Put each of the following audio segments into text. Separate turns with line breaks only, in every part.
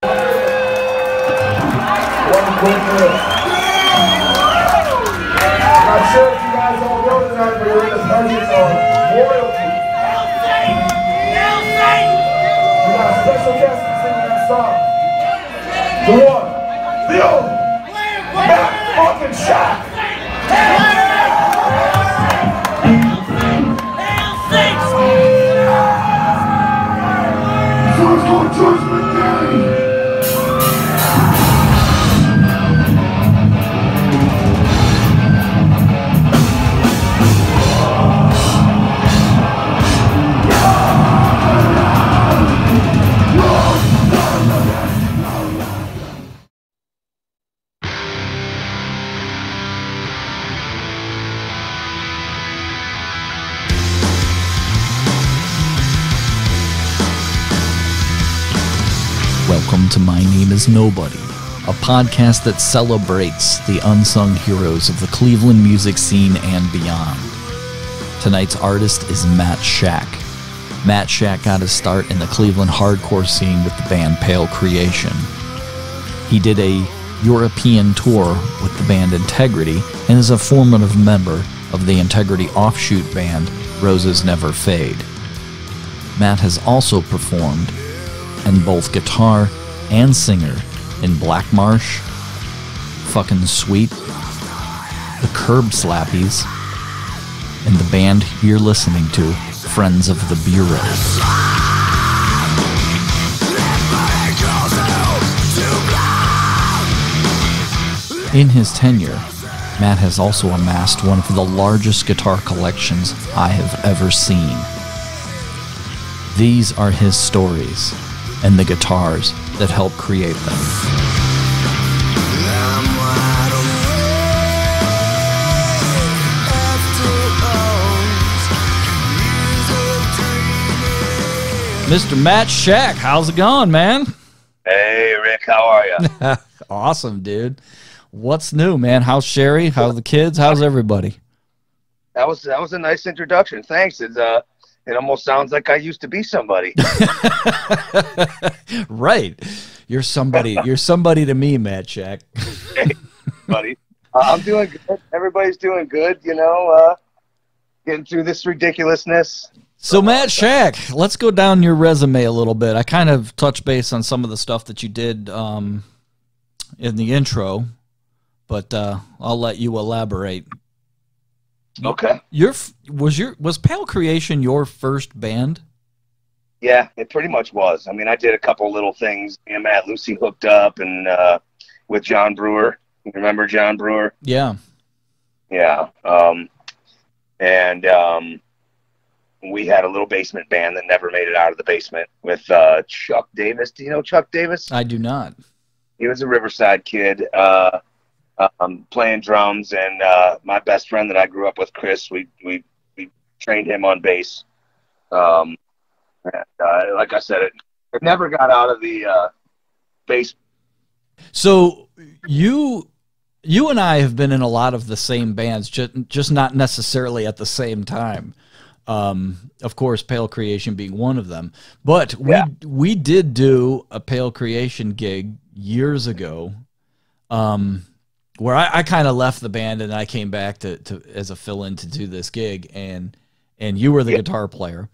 One quick minute. I'm not sure if you guys all know tonight, but you're in the presence of royalty. We got a special guest to sing that song. The one, the only, Matt fucking Shack. Someone's going Judgment Day.
Welcome to My Name is Nobody, a podcast that celebrates the unsung heroes of the Cleveland music scene and beyond. Tonight's artist is Matt Shack. Matt Shack got his start in the Cleveland hardcore scene with the band Pale Creation. He did a European tour with the band Integrity and is a formative member of the Integrity offshoot band Roses Never Fade. Matt has also performed and both guitar and singer in Black Marsh, Fucking Sweet, the Curb Slappies, and the band you're listening to, Friends of the Bureau. In his tenure, Matt has also amassed one of the largest guitar collections I have ever seen. These are his stories and the guitars that help create them. Mr. Matt Shack, how's it going, man?
Hey, Rick, how are you?
Awesome, dude. What's new, man? How's Sherry? How's the kids? How's everybody?
That was a nice introduction. Thanks. It almost sounds like I used to be somebody.
Right. You're somebody. You're somebody to me, Matt Shack.
Hey, buddy. I'm doing good. Everybody's doing good, you know, getting through this ridiculousness.
So, Matt Shack, let's go down your resume a little bit. I kind of touched base on some of the stuff that you did in the intro, but I'll let you elaborate.
Okay.
Was Pale Creation your first band?
Yeah, it pretty much was. I mean, I did a couple little things. Me and Matt Lucy hooked up and with John Brewer. You remember John Brewer?
Yeah.
Yeah. We had a little basement band that never made it out of the basement with Chuck Davis. Do you know Chuck Davis?
I do not.
He was a Riverside kid. Playing drums, and my best friend that I grew up with, Chris, we trained him on bass. Like I said, it never got out of the bass.
So you and I have been in a lot of the same bands, just not necessarily at the same time. Of course, Pale Creation being one of them. But we did do a Pale Creation gig years ago. Where I kind of left the band and I came back to as a fill-in to do this gig, and you were the guitar player.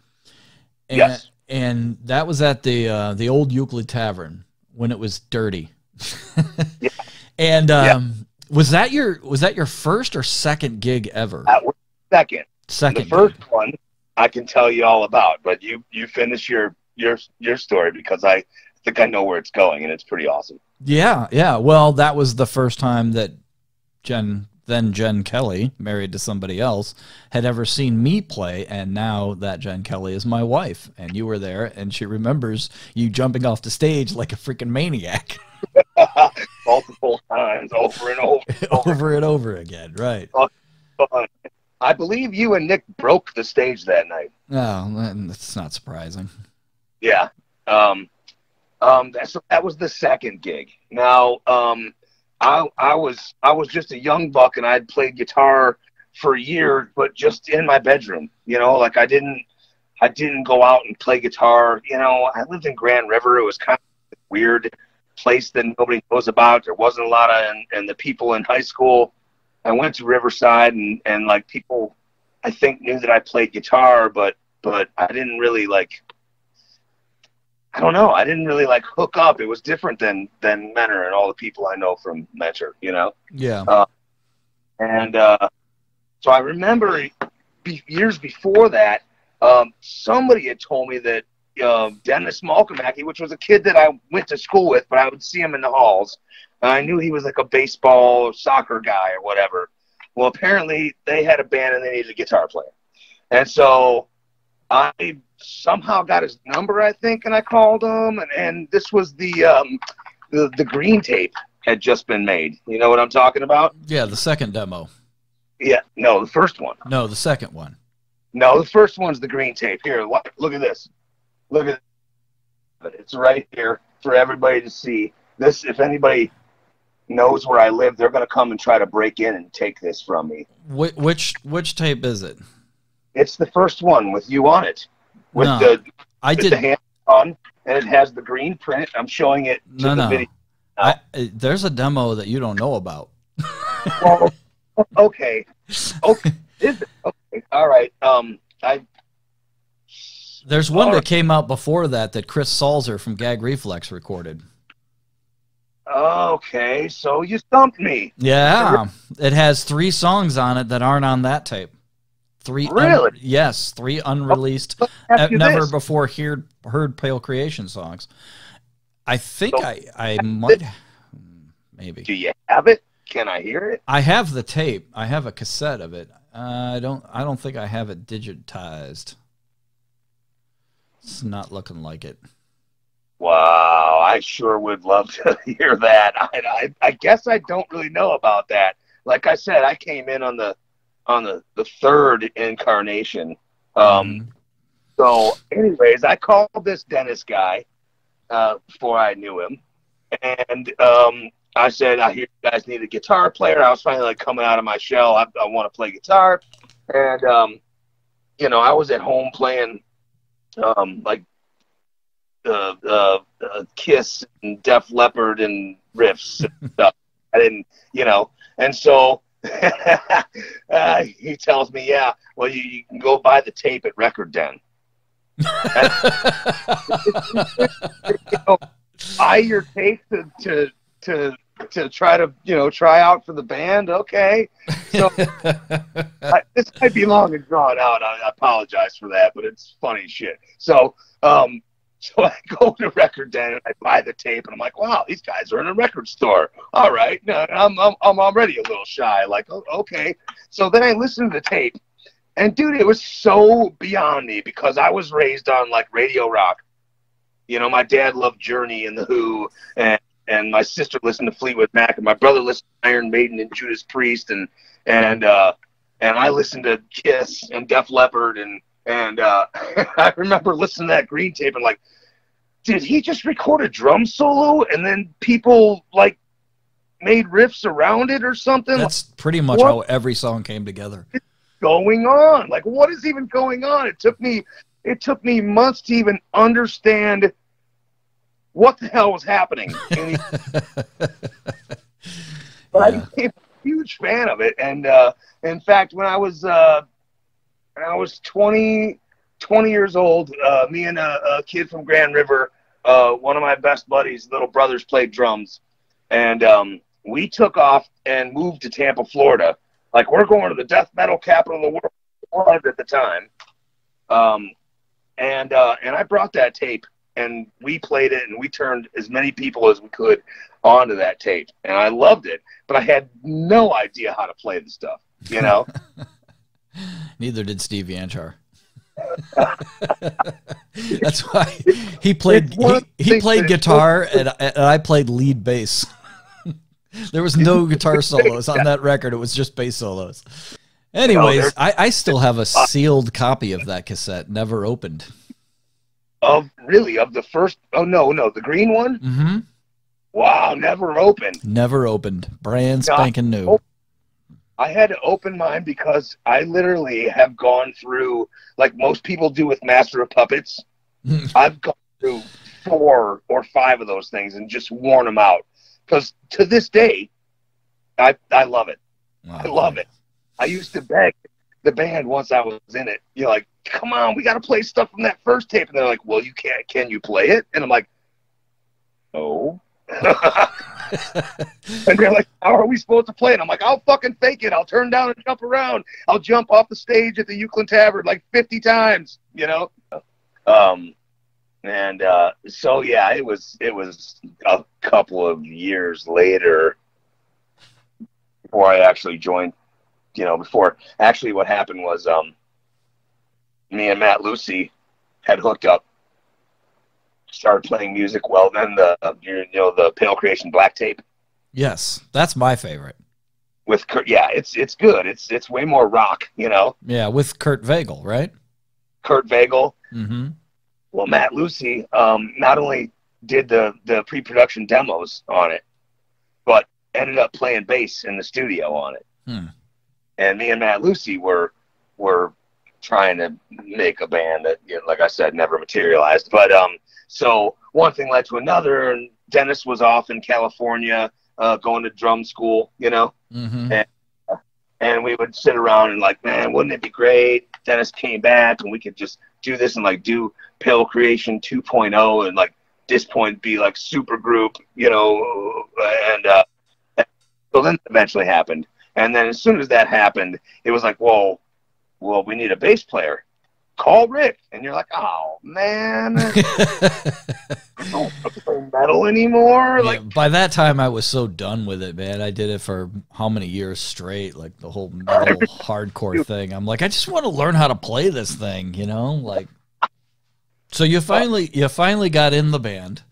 And,
yes.
And that was at the old Euclid Tavern when it was dirty.
Yeah.
And was that your first or second gig ever?
That was second.
Second.
The first one I can tell you all about, but you finish your story because I think I know where it's going, and it's pretty awesome.
Yeah. Well, that was the first time that Jen Kelly, married to somebody else, had ever seen me play, and now that Jen Kelly is my wife, and you were there, and she remembers you jumping off the stage like a freaking maniac.
Multiple times, over and over.
Over and over again, right.
I believe you and Nick broke the stage that night.
Oh, that's not surprising.
Yeah. That was the second gig. Now, I was just a young buck, and I'd played guitar for a year, but just in my bedroom. You know, like I didn't go out and play guitar. You know, I lived in Grand River. It was kind of weird place that nobody knows about. There wasn't a lot of, and the people in high school, I went to Riverside, and like people, I think, knew that I played guitar, but I didn't really like, I don't know, I didn't really like hook up. It was different than Mentor and all the people I know from Mentor, you know?
Yeah.
So I remember years before that, somebody had told me that Dennis Malkamaki, which was a kid that I went to school with, but I would see him in the halls, and I knew he was like a baseball or soccer guy or whatever. Well, apparently they had a band and they needed a guitar player. And so I somehow got his number, I think, and I called him, and this was the green tape had just been made. You know what I'm talking about?
Yeah, the second demo.
Yeah, no, the first one.
No, the second one.
No, the first one's the green tape. Here, look at this. Look at it. It's right here for everybody to see. This, if anybody knows where I live, they're going to come and try to break in and take this from me.
Which tape is it?
It's the first one with you on it. With the hand on, and it has the green print. I'm showing it to the video.
There's a demo that you don't know about.
Well, okay. Okay. Is it? Okay. All right.
There's one that came out before that Chris Salzer from Gag Reflex recorded.
Okay, so you stumped me.
Yeah, it has 3 songs on it that aren't on that tape. 3
really?
Yes, 3 unreleased, never before heard Pale Creation songs. I think I might, maybe.
Do you have it? Can I hear it?
I have the tape. I have a cassette of it. I don't think I have it digitized. It's not looking like it.
Wow, I sure would love to hear that. I guess I don't really know about that. Like I said, I came in on the third incarnation. So anyways, I called this Dennis guy before I knew him, and I said, I hear you guys need a guitar player. I was finally like coming out of my shell. I want to play guitar, and you know, I was at home playing like Kiss and Def Leppard and riffs and stuff. I didn't, you know, and so he tells me, yeah, well, you can go buy the tape at Record Den. You know, buy your tape to try to, you know, try out for the band. Okay, so this might be long and drawn out. I apologize for that, but it's funny shit. So so I go to Record Den and I buy the tape, and I'm like, wow, these guys are in a record store. All right, now I'm already a little shy. Like, oh, okay. So then I listened to the tape, and dude, it was so beyond me because I was raised on like radio rock. You know, my dad loved Journey and The Who, and my sister listened to Fleetwood Mac, and my brother listened to Iron Maiden and Judas Priest, and I listened to Kiss and Def Leppard, and I remember listening to that green tape and like, did he just record a drum solo and then people like made riffs around it or something?
That's pretty much how every song came together.
What's going on? Like, what is even going on? It took me months to even understand what the hell was happening. But I became a huge fan of it, and in fact, when I was 20 years old, me and a kid from Grand River, one of my best buddies, little brothers, played drums, and we took off and moved to Tampa, Florida. Like, we're going to the death metal capital of the world at the time. And I brought that tape, and we played it, and we turned as many people as we could onto that tape, and I loved it, but I had no idea how to play the stuff, you know?
Neither did Steve Yanchar. That's why he played guitar and I played lead bass. There was no guitar solos on that record. It was just bass solos. Anyways, I still have a sealed copy of that cassette, never opened.
Of the first? Oh no, the green one.
Mm-hmm.
Wow, never opened.
Never opened. Brand spanking new.
I had to open mine because I literally have gone through, like most people do with Master of Puppets, I've gone through 4 or 5 of those things and just worn them out. Because to this day, I love it.
Wow.
I love it. I used to beg the band once I was in it. You're like, come on, we got to play stuff from that first tape. And they're like, well, you can't. Can you play it? And I'm like, no. And they're like, how are we supposed to play it? I'm like, I'll fucking fake it. I'll turn down and jump around. I'll jump off the stage at the Euclid Tavern like 50 times, you know? So yeah, it was a couple of years later before I actually joined, what happened was, me and Matt Lucy had hooked up, started playing music. Well, then the Pale Creation Black tape.
Yes, that's my favorite.
With Kurt, yeah, it's good. It's way more rock, you know.
Yeah, with Kurt Vagel, right?
Kurt Vagel.
Mm-hmm.
Well, Matt Lucy not only did the pre-production demos on it, but ended up playing bass in the studio on it. And me and Matt Lucy were trying to make a band that, like I said, never materialized. But so one thing led to another, and Dennis was off in California going to drum school, you know.
Mm-hmm.
And we would sit around and like, man, wouldn't it be great? Dennis came back and we could just do this and like do Pale Creation 2.0 and like this point be like super group, you know. And so then it eventually happened. And then as soon as that happened, it was like, whoa, well, we need a bass player. Call Rick. And you're like, oh, man. I don't play metal anymore.
Yeah,
like,
by that time, I was so done with it, man. I did it for how many years straight, like the whole metal hardcore thing. I'm like, I just want to learn how to play this thing, you know? Like, so you finally got in the band.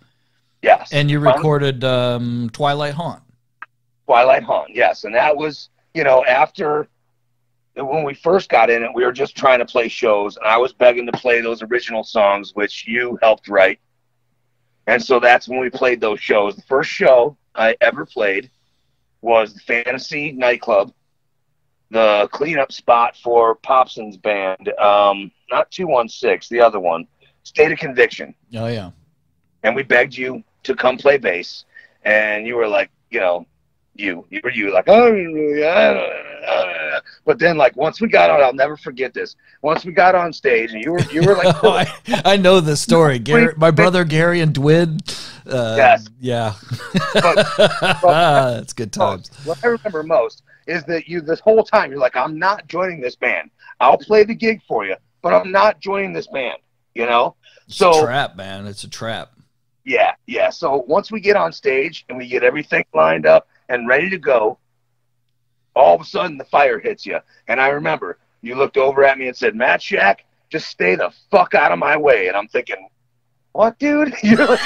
Yes.
And you recorded Twilight Haunt.
Twilight Haunt, yes. And that was, after... when we first got in it, we were just trying to play shows, and I was begging to play those original songs, which you helped write. And so that's when we played those shows. The first show I ever played was the Fantasy nightclub, the cleanup spot for Popson's band, not 216, the other one, State of Conviction.
Oh, yeah.
And we begged you to come play bass, and you were like, you were like, oh, but then like once we got on, I'll never forget this. Once we got on stage, and you were like,
oh, I know the story. Gary, my brother Gary and Dwid.
Yes,
yeah,
but
that's good times.
What I remember most is that this whole time you're like, I'm not joining this band. I'll play the gig for you, but I'm not joining this band.
It's a trap, man. It's a trap.
Yeah. So once we get on stage and we get everything lined up and ready to go, all of a sudden the fire hits you. And I remember you looked over at me and said, Matt Shack, just stay the fuck out of my way. And I'm thinking, what, dude? You're like,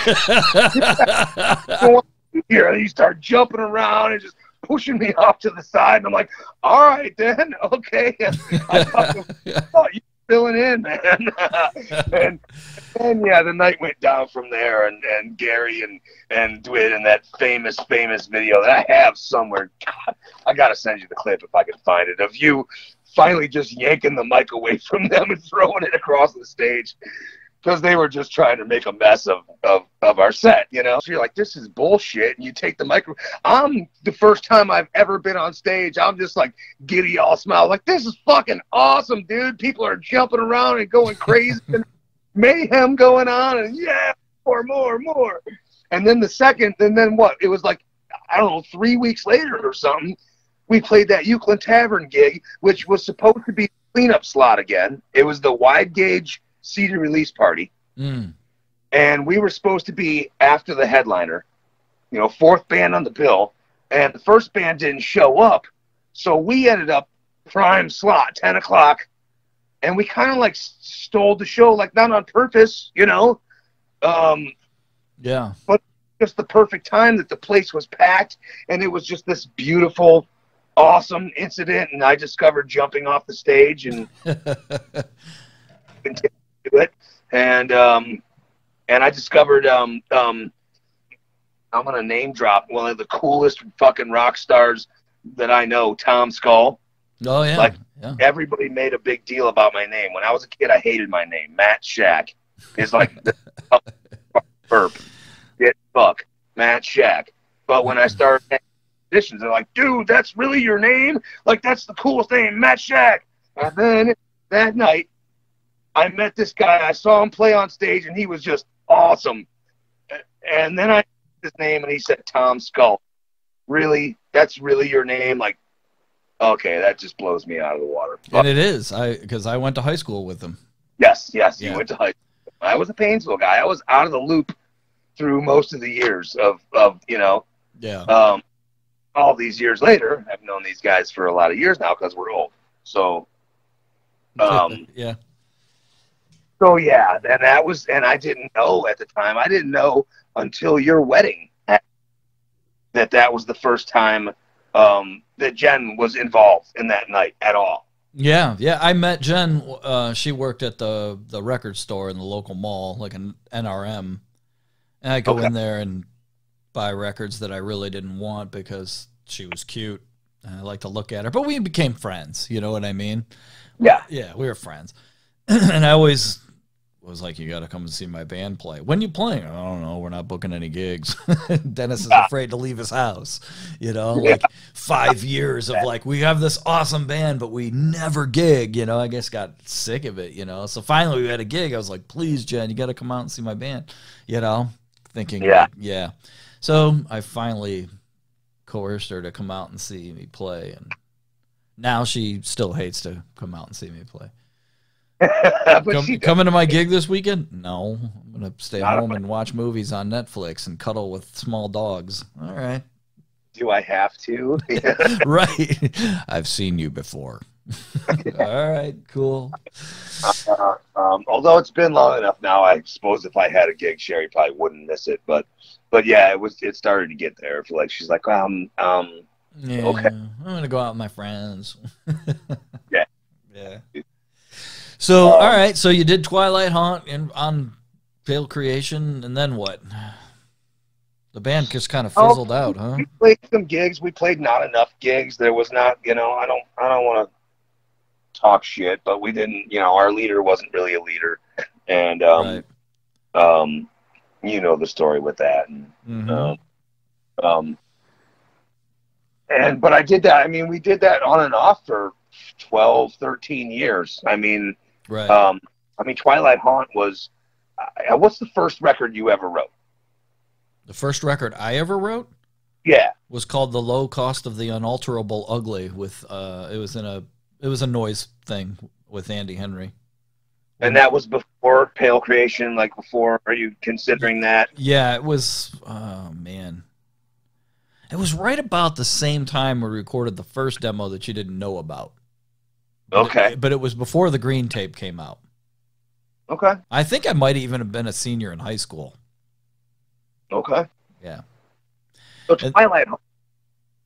here. And you start jumping around and just pushing me off to the side. And I'm like, all right, then. Okay. I thought you were filling in, man. And yeah, the night went down from there, and Gary and Dwid and that famous video that I have somewhere. God, I gotta send you the clip if I can find it, of you finally just yanking the mic away from them and throwing it across the stage because they were just trying to make a mess of our set, So you're like, this is bullshit, and you take the microphone. I'm the first time I've ever been on stage. I'm just like giddy, all smile, like this is fucking awesome, dude. People are jumping around and going crazy. And mayhem going on, and yeah, more. And then then what? It was like, I don't know, 3 weeks later or something, we played that Euclid Tavern gig, which was supposed to be cleanup slot again. It was the wide gauge CD release party. And we were supposed to be after the headliner, fourth band on the bill, and the first band didn't show up. So we ended up prime slot, 10 o'clock. And we kind of like stole the show, like not on purpose, Yeah. But just the perfect time that the place was packed, and it was just this beautiful, awesome incident. And I discovered jumping off the stage and continued to do it. And I discovered I'm gonna name drop one of the coolest fucking rock stars that I know, Tom Skull.
Oh yeah.
Like, everybody made a big deal about my name. When I was a kid, I hated my name. Matt Shack is like, burp, get fuck, Matt Shack. But when I started having auditions, they're like, dude, that's really your name? Like, that's the coolest name, Matt Shack. And then that night, I met this guy. I saw him play on stage, and he was just awesome. And then I heard his name, and he said Tom Skull. Really? That's really your name? Like, okay, that just blows me out of the water.
And it is, because I went to high school with him.
Yes,
Yeah.
you went to high school. I was a Painesville guy. I was out of the loop through most of the years of you know.
Yeah.
All these years later, I've known these guys for a lot of years now because we're old. So,
Yeah.
So yeah, and that was, and I didn't know at the time. I didn't know until your wedding that was the first time that Jen was involved in that night at all.
Yeah, yeah. I met Jen. She worked at the record store in the local mall, like an NRM, and I go in there and buy records that I really didn't want because she was cute and I like to look at her. But we became friends. You know what I mean?
Yeah,
yeah, we were friends. And I always was like, you got to come and see my band play. When you playing? I don't know. We're not booking any gigs. Dennis is afraid to leave his house. You know, like 5 years of like, we have this awesome band, but we never gig. You know, I guess got sick of it, you know. So finally we had a gig. I was like, please, Jen, you got to come out and see my band, you know, thinking, yeah. So I finally coerced her to come out and see me play. And now she still hates to come out and see me play. Coming to my gig this weekend? No, I'm gonna stay home and watch movies on Netflix and cuddle with small dogs. All right.
Do I have to?
Right. I've seen you before. All right, cool.
Although it's been long enough now, I suppose if I had a gig, Sherry probably wouldn't miss it. But yeah, it started to get there. Like she's like,
yeah,
okay,
I'm gonna go out with my friends.
Yeah.
So, all right. So you did Twilight Haunt on Pale Creation, and then what? The band just kind of fizzled out, huh?
We played some gigs. We played not enough gigs. There was not, you know, I don't want to talk shit, but we didn't, you know, our leader wasn't really a leader, and you know the story with that, and but I did that. I mean, we did that on and off for 12, 13 years. I mean.
Right.
I mean, Twilight Haunt was. What's the first record you ever wrote?
The first record I ever wrote, was called "The Low Cost of the Unalterable Ugly." With it was a noise thing with Andy Henry.
And that was before Pale Creation. Like before, are you considering that?
Yeah, it was. Oh man, it was right about the same time we recorded the first demo that you didn't know about. But it was before the green tape came out.
Okay.
I think I might even have been a senior in high school.
Okay.
Yeah.
So Twilight,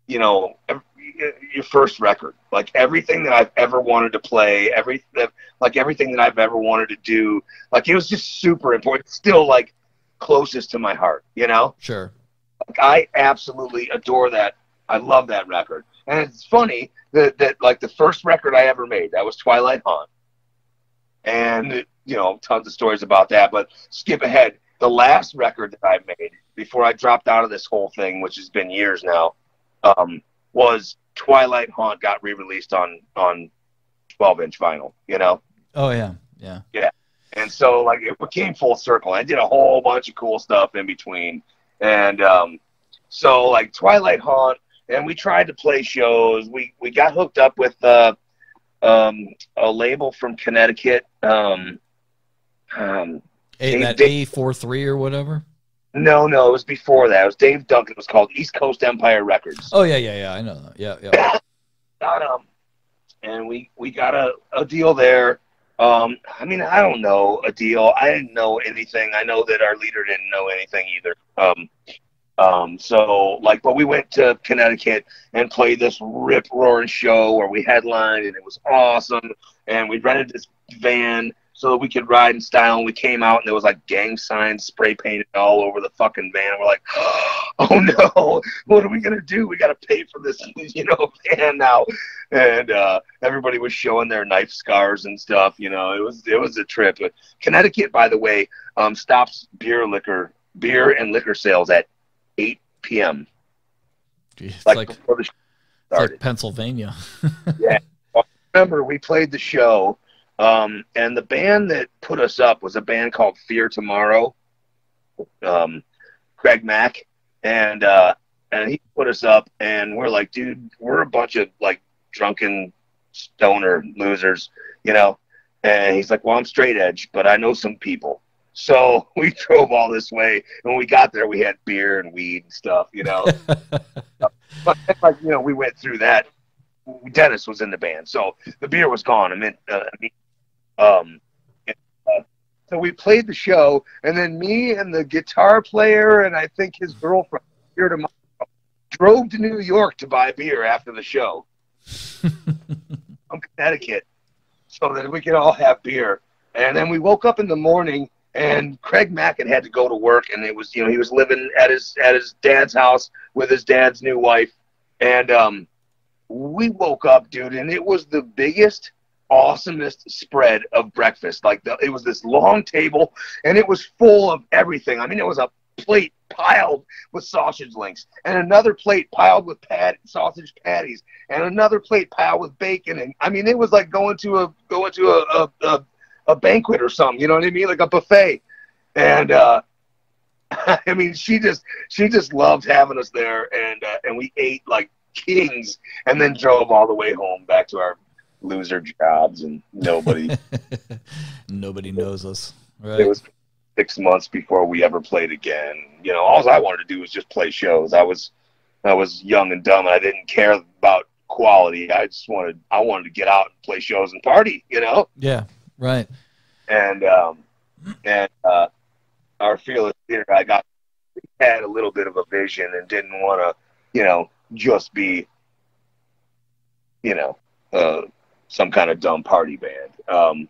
you know, your first record, like everything that I've ever wanted to play, everything that I've ever wanted to do, like it was just super important. Still, like closest to my heart, you know.
Sure.
Like, I absolutely adore that. I love that record. And it's funny that like the first record I ever made, that was Twilight Haunt. And, you know, tons of stories about that, but skip ahead. The last record that I made before I dropped out of this whole thing, which has been years now, was Twilight Haunt got re-released on 12-inch vinyl, you know?
Oh, yeah.
Yeah. And so, like, it became full circle. I did a whole bunch of cool stuff in between. And so, like, Twilight Haunt, and we tried to play shows. We got hooked up with a label from Connecticut.
That A43 or whatever?
No, it was before that. It was Dave Duncan. It was called East Coast Empire Records.
Oh, yeah. I know that. Yeah.
And we got a deal there. I mean, I don't know a deal. I didn't know anything. I know that our leader didn't know anything either. So like, but we went to Connecticut and played this rip roaring show where we headlined, and it was awesome. And we rented this van so that we could ride in style. And we came out, and there was like gang signs spray painted all over the fucking van. And we're like, oh no, what are we gonna do? We gotta pay for this, you know, van now. And everybody was showing their knife scars and stuff. You know, it was a trip. But Connecticut, by the way, stops beer liquor beer and liquor sales at 8 p.m.
It's
like before the show started.
Like Pennsylvania.
Yeah. I remember we played the show, and the band that put us up was a band called Fear Tomorrow. Craig Mack, and he put us up, and we're like, dude, we're a bunch of like drunken stoner losers, you know. And he's like, well, I'm straight edge, but I know some people. So we drove all this way, and when we got there, we had beer and weed and stuff, you know. But like, you know, we went through that. Dennis was in the band, so the beer was gone. So we played the show, and then me and the guitar player and I think his girlfriend here tomorrow drove to New York to buy beer after the show from Connecticut so that we could all have beer. And then we woke up in the morning, and Craig Mack had to go to work, and it was, you know, he was living at his dad's house with his dad's new wife. And we woke up, dude, and it was the biggest, awesomest spread of breakfast. Like, it was this long table, and it was full of everything. I mean, it was a plate piled with sausage links, and another plate piled with sausage patties, and another plate piled with bacon. And I mean, it was like going to a banquet or something. You know what I mean? Like a buffet. And I mean, she just loved having us there, and we ate like kings, and then drove all the way home back to our loser jobs, and nobody
knows us. Right.
It was 6 months before we ever played again. You know, all I wanted to do was just play shows. I was young and dumb, and I didn't care about quality. I wanted to get out and play shows and party, you know?
Yeah, right.
And our fearless leader, had a little bit of a vision and didn't want to, you know, just be, you know, some kind of dumb party band.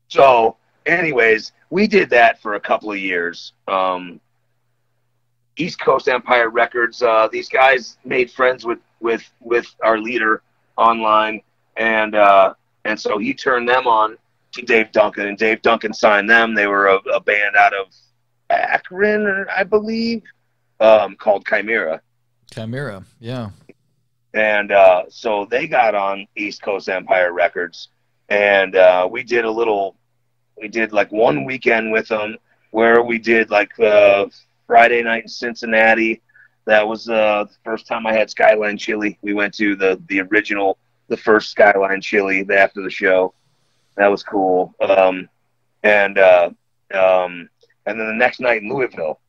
So anyways, we did that for a couple of years. East Coast Empire Records, these guys made friends with our leader online, and so he turned them on to Dave Duncan, and Dave Duncan signed them. They were a band out of Akron, I believe, called Chimera.
Chimera, yeah.
And so they got on East Coast Empire Records, and we did like one weekend with them where we did like Friday night in Cincinnati. That was the first time I had Skyline Chili. We went to the original, the first Skyline Chili after the show. That was cool. And then the next night in Louisville.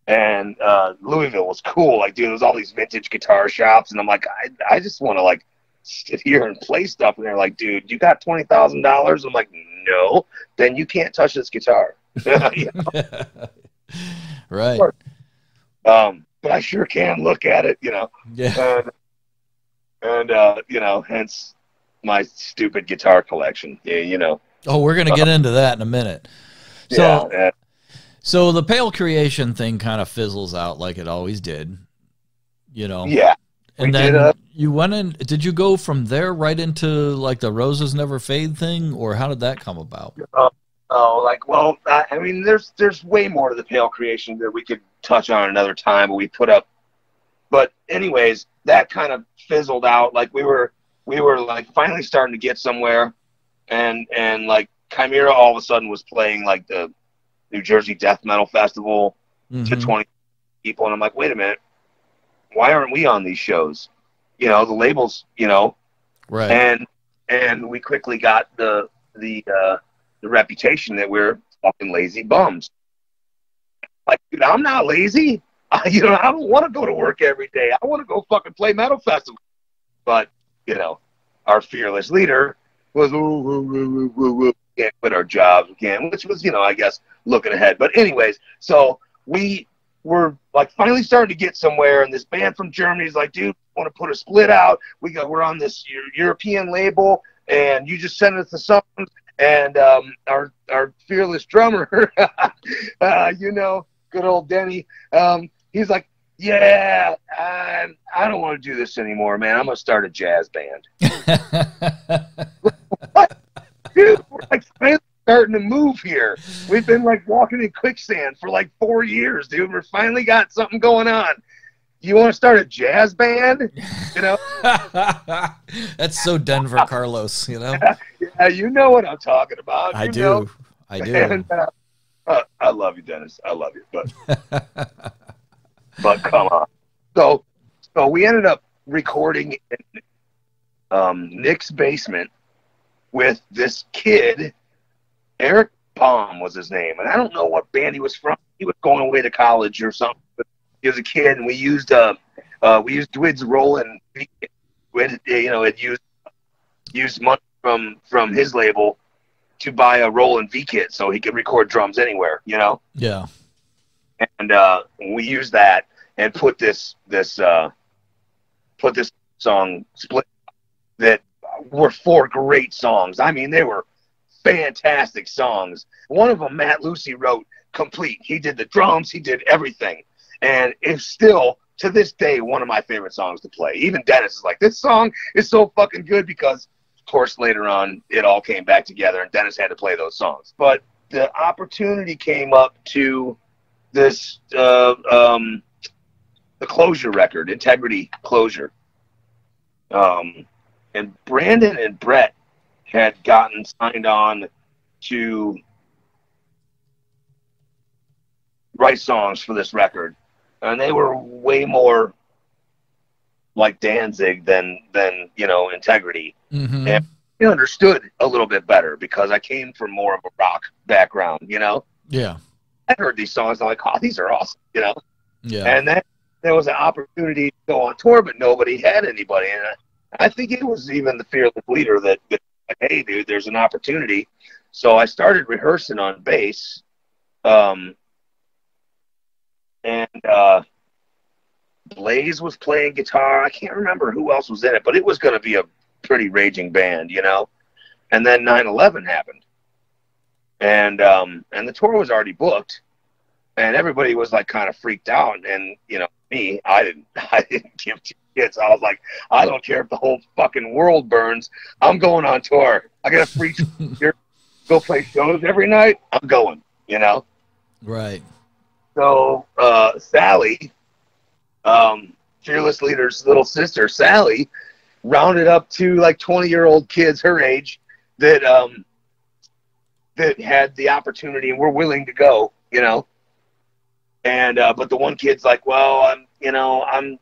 And Louisville was cool. Like, dude, there was all these vintage guitar shops, and I'm like, I just want to like sit here and play stuff. And they're like, dude, you got $20,000? I'm like, no, then you can't touch this guitar. You know?
Right.
But I sure can look at it, you know.
Yeah.
And you know, hence my stupid guitar collection. Yeah, you know.
Oh, we're gonna get into that in a minute. So.
Yeah.
So the Pale Creation thing kind of fizzles out like it always did, you know.
Yeah.
And then you went in. Did you go from there right into like the Roses Never Fade thing, or how did that come about?
I mean, there's way more to the Pale Creation that we could touch on another time. But anyways, that kind of fizzled out. Like we were like finally starting to get somewhere, and like Chimera all of a sudden was playing like the New Jersey Death Metal Festival to 20 people, and I'm like, wait a minute, why aren't we on these shows? You know, the labels, you know,
right?
And we quickly got the reputation that we're fucking lazy bums. Like, dude, I'm not lazy. You know, I don't want to go to work every day. I want to go fucking play metal festival. But you know, our fearless leader was, can't quit our jobs, we can't, which was, you know, I guess looking ahead. But anyways, so we were like finally starting to get somewhere, and this band from Germany is like, dude, want to put a split out? We're on this European label, and you just send us the songs. And our fearless drummer, you know, good old Denny, he's like, yeah, I don't want to do this anymore, man. I'm gonna start a jazz band. What? Dude, we're like starting to move here. We've been like walking in quicksand for like 4 years, dude. We're finally got something going on. You want to start a jazz band? You know?
That's so Denver, Carlos, you know?
Yeah, you know what I'm talking about.
I
You
do.
know.
I do.
And, I love you, Dennis. I love you. But come on. So we ended up recording in Nick's basement with this kid. Eric Baum was his name. And I don't know what band he was from. He was going away to college or something. But he was a kid, and we used Dwid's Rollin'. It used money from his label to buy a Roland V kit so he could record drums anywhere, you know?
Yeah.
And we used that and put this song split that were 4 great songs. I mean, they were fantastic songs. One of them, Matt Lucy wrote complete. He did the drums, he did everything. And it's still, to this day, one of my favorite songs to play. Even Dennis is like, this song is so fucking good because, of course, later on, it all came back together and Dennis had to play those songs. But the opportunity came up to this, the Closure record, Integrity Closure. And Brandon and Brett had gotten signed on to write songs for this record. And they were way more like Danzig than Integrity.
Mm-hmm.
And I understood a little bit better because I came from more of a rock background, you know?
Yeah.
I heard these songs, I'm like, oh, these are awesome, you know?
Yeah.
And then there was an opportunity to go on tour, but nobody had anybody. And I think it was even the fearless leader that like, hey, dude, there's an opportunity. So I started rehearsing on bass. And Blaze was playing guitar. I can't remember who else was in it, but it was going to be a pretty raging band, you know? And then 9/11 happened. And the tour was already booked. And everybody was like kind of freaked out. And, you know, me, I didn't give 2 shits. I was like, I don't care if the whole fucking world burns. I'm going on tour. I got a free here, go play shows every night. I'm going, you know?
Right.
So Sally, fearless leader's little sister, Sally, rounded up 2 like 20-year-old kids her age that had the opportunity and were willing to go, you know. And but the one kid's like, well, I'm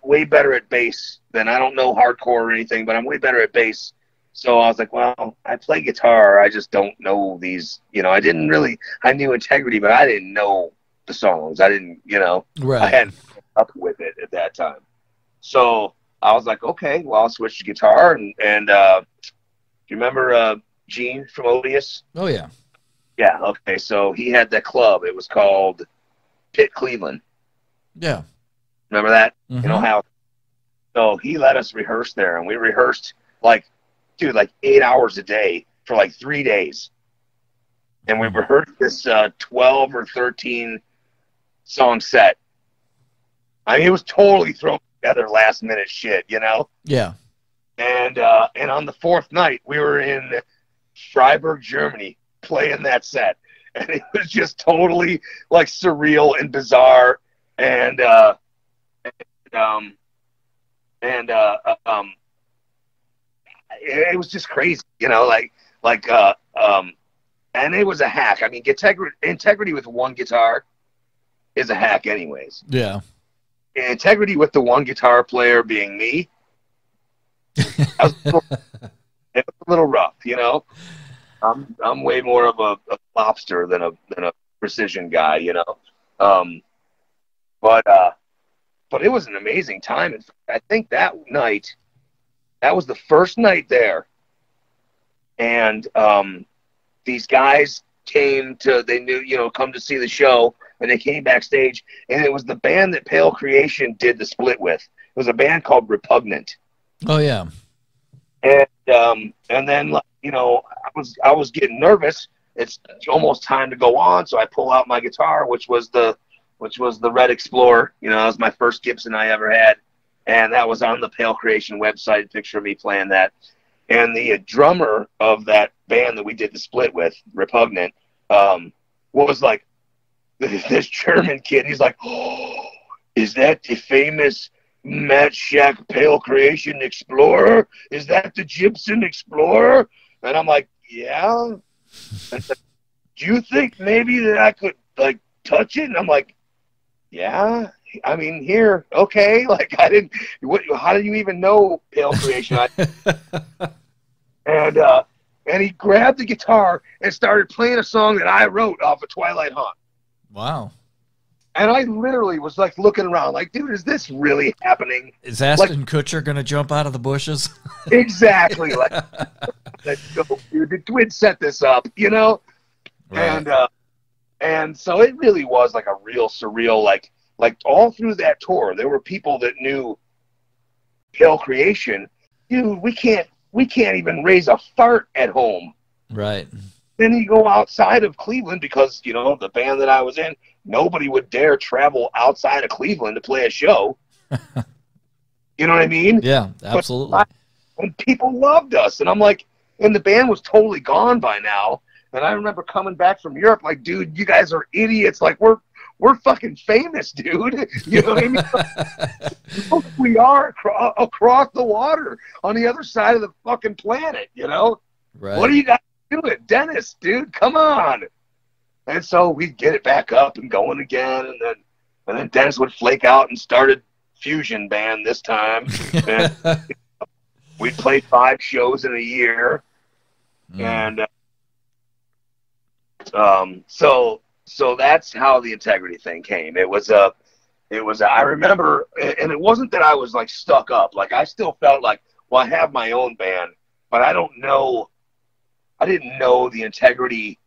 way better at bass than, I don't know hardcore or anything, but I'm way better at bass. So I was like, well, I play guitar. I just don't know these, you know. I knew Integrity, but I didn't know the songs. I didn't, you know,
right.
I hadn't up with it at that time. So I was like, okay, well, I'll switch to guitar. And do you remember Gene from Odious?
Oh, yeah.
Yeah, okay. So he had that club. It was called Pit Cleveland.
Yeah.
Remember that?
Mm-hmm.
In Ohio. So he let us rehearse there, and we rehearsed like 8 hours a day for like 3 days. And we rehearsed this 12 or 13 song set. I mean, it was totally thrown together last minute shit, you know?
Yeah.
And on the 4th night, we were in Freiburg, Germany, playing that set. And it was just totally like surreal and bizarre. And it was just crazy, you know, and it was a hack. I mean, integrity with 1 guitar is a hack anyways.
Yeah.
Integrity with the 1 guitar player being me, it was a little rough, you know. I'm way more of a lobster than a precision guy, you know. But it was an amazing time. And I think that was the first night there. And these guys come to see the show, and they came backstage, and it was the band that Pale Creation did the split with. It was a band called Repugnant.
Oh, yeah.
And then, you know, I was getting nervous. It's almost time to go on, so I pull out my guitar, which was the Red Explorer. You know, that was my first Gibson I ever had, and that was on the Pale Creation website. Picture of me playing that. And the drummer of that band that we did the split with, Repugnant, was like this German kid. He's like, oh, is that the famous Matt Shack Pale Creation Explorer? Is that the Gibson Explorer? And I'm like, yeah. I said, do you think maybe that I could like touch it? And I'm like, yeah. I mean, here, okay. Like, I didn't. How do you even know Pale Creation? And he grabbed the guitar and started playing a song that I wrote off of Twilight Haunt.
Wow.
And I literally was like looking around, like, dude, is this really happening?
Is Ashton Kutcher gonna jump out of the bushes?
Exactly. Like, let's go, dude. The Twins set this up, you know. Right. And so it really was like a real surreal, like all through that tour, there were people that knew Pale Creation. Dude, we can't even raise a fart at home. Right. Then you go outside of Cleveland because, you know, the band that I was in, nobody would dare travel outside of Cleveland to play a show. You know what I mean? Yeah, absolutely. And people loved us. And I'm like, and the band was totally gone by now. And I remember coming back from Europe like, dude, you guys are idiots. Like, we're fucking famous, dude. You know what I mean? We are across the water on the other side of the fucking planet, you know? Right. What are you guys doing? Dennis, dude, come on. And so we'd get it back up and going again. And then Dennis would flake out and started Fusion Band this time. And we'd play 5 shows in a year. And so that's how the integrity thing came. It was I remember, and it wasn't that I was like stuck up. Like I still felt like, well, I have my own band, but I didn't know the integrity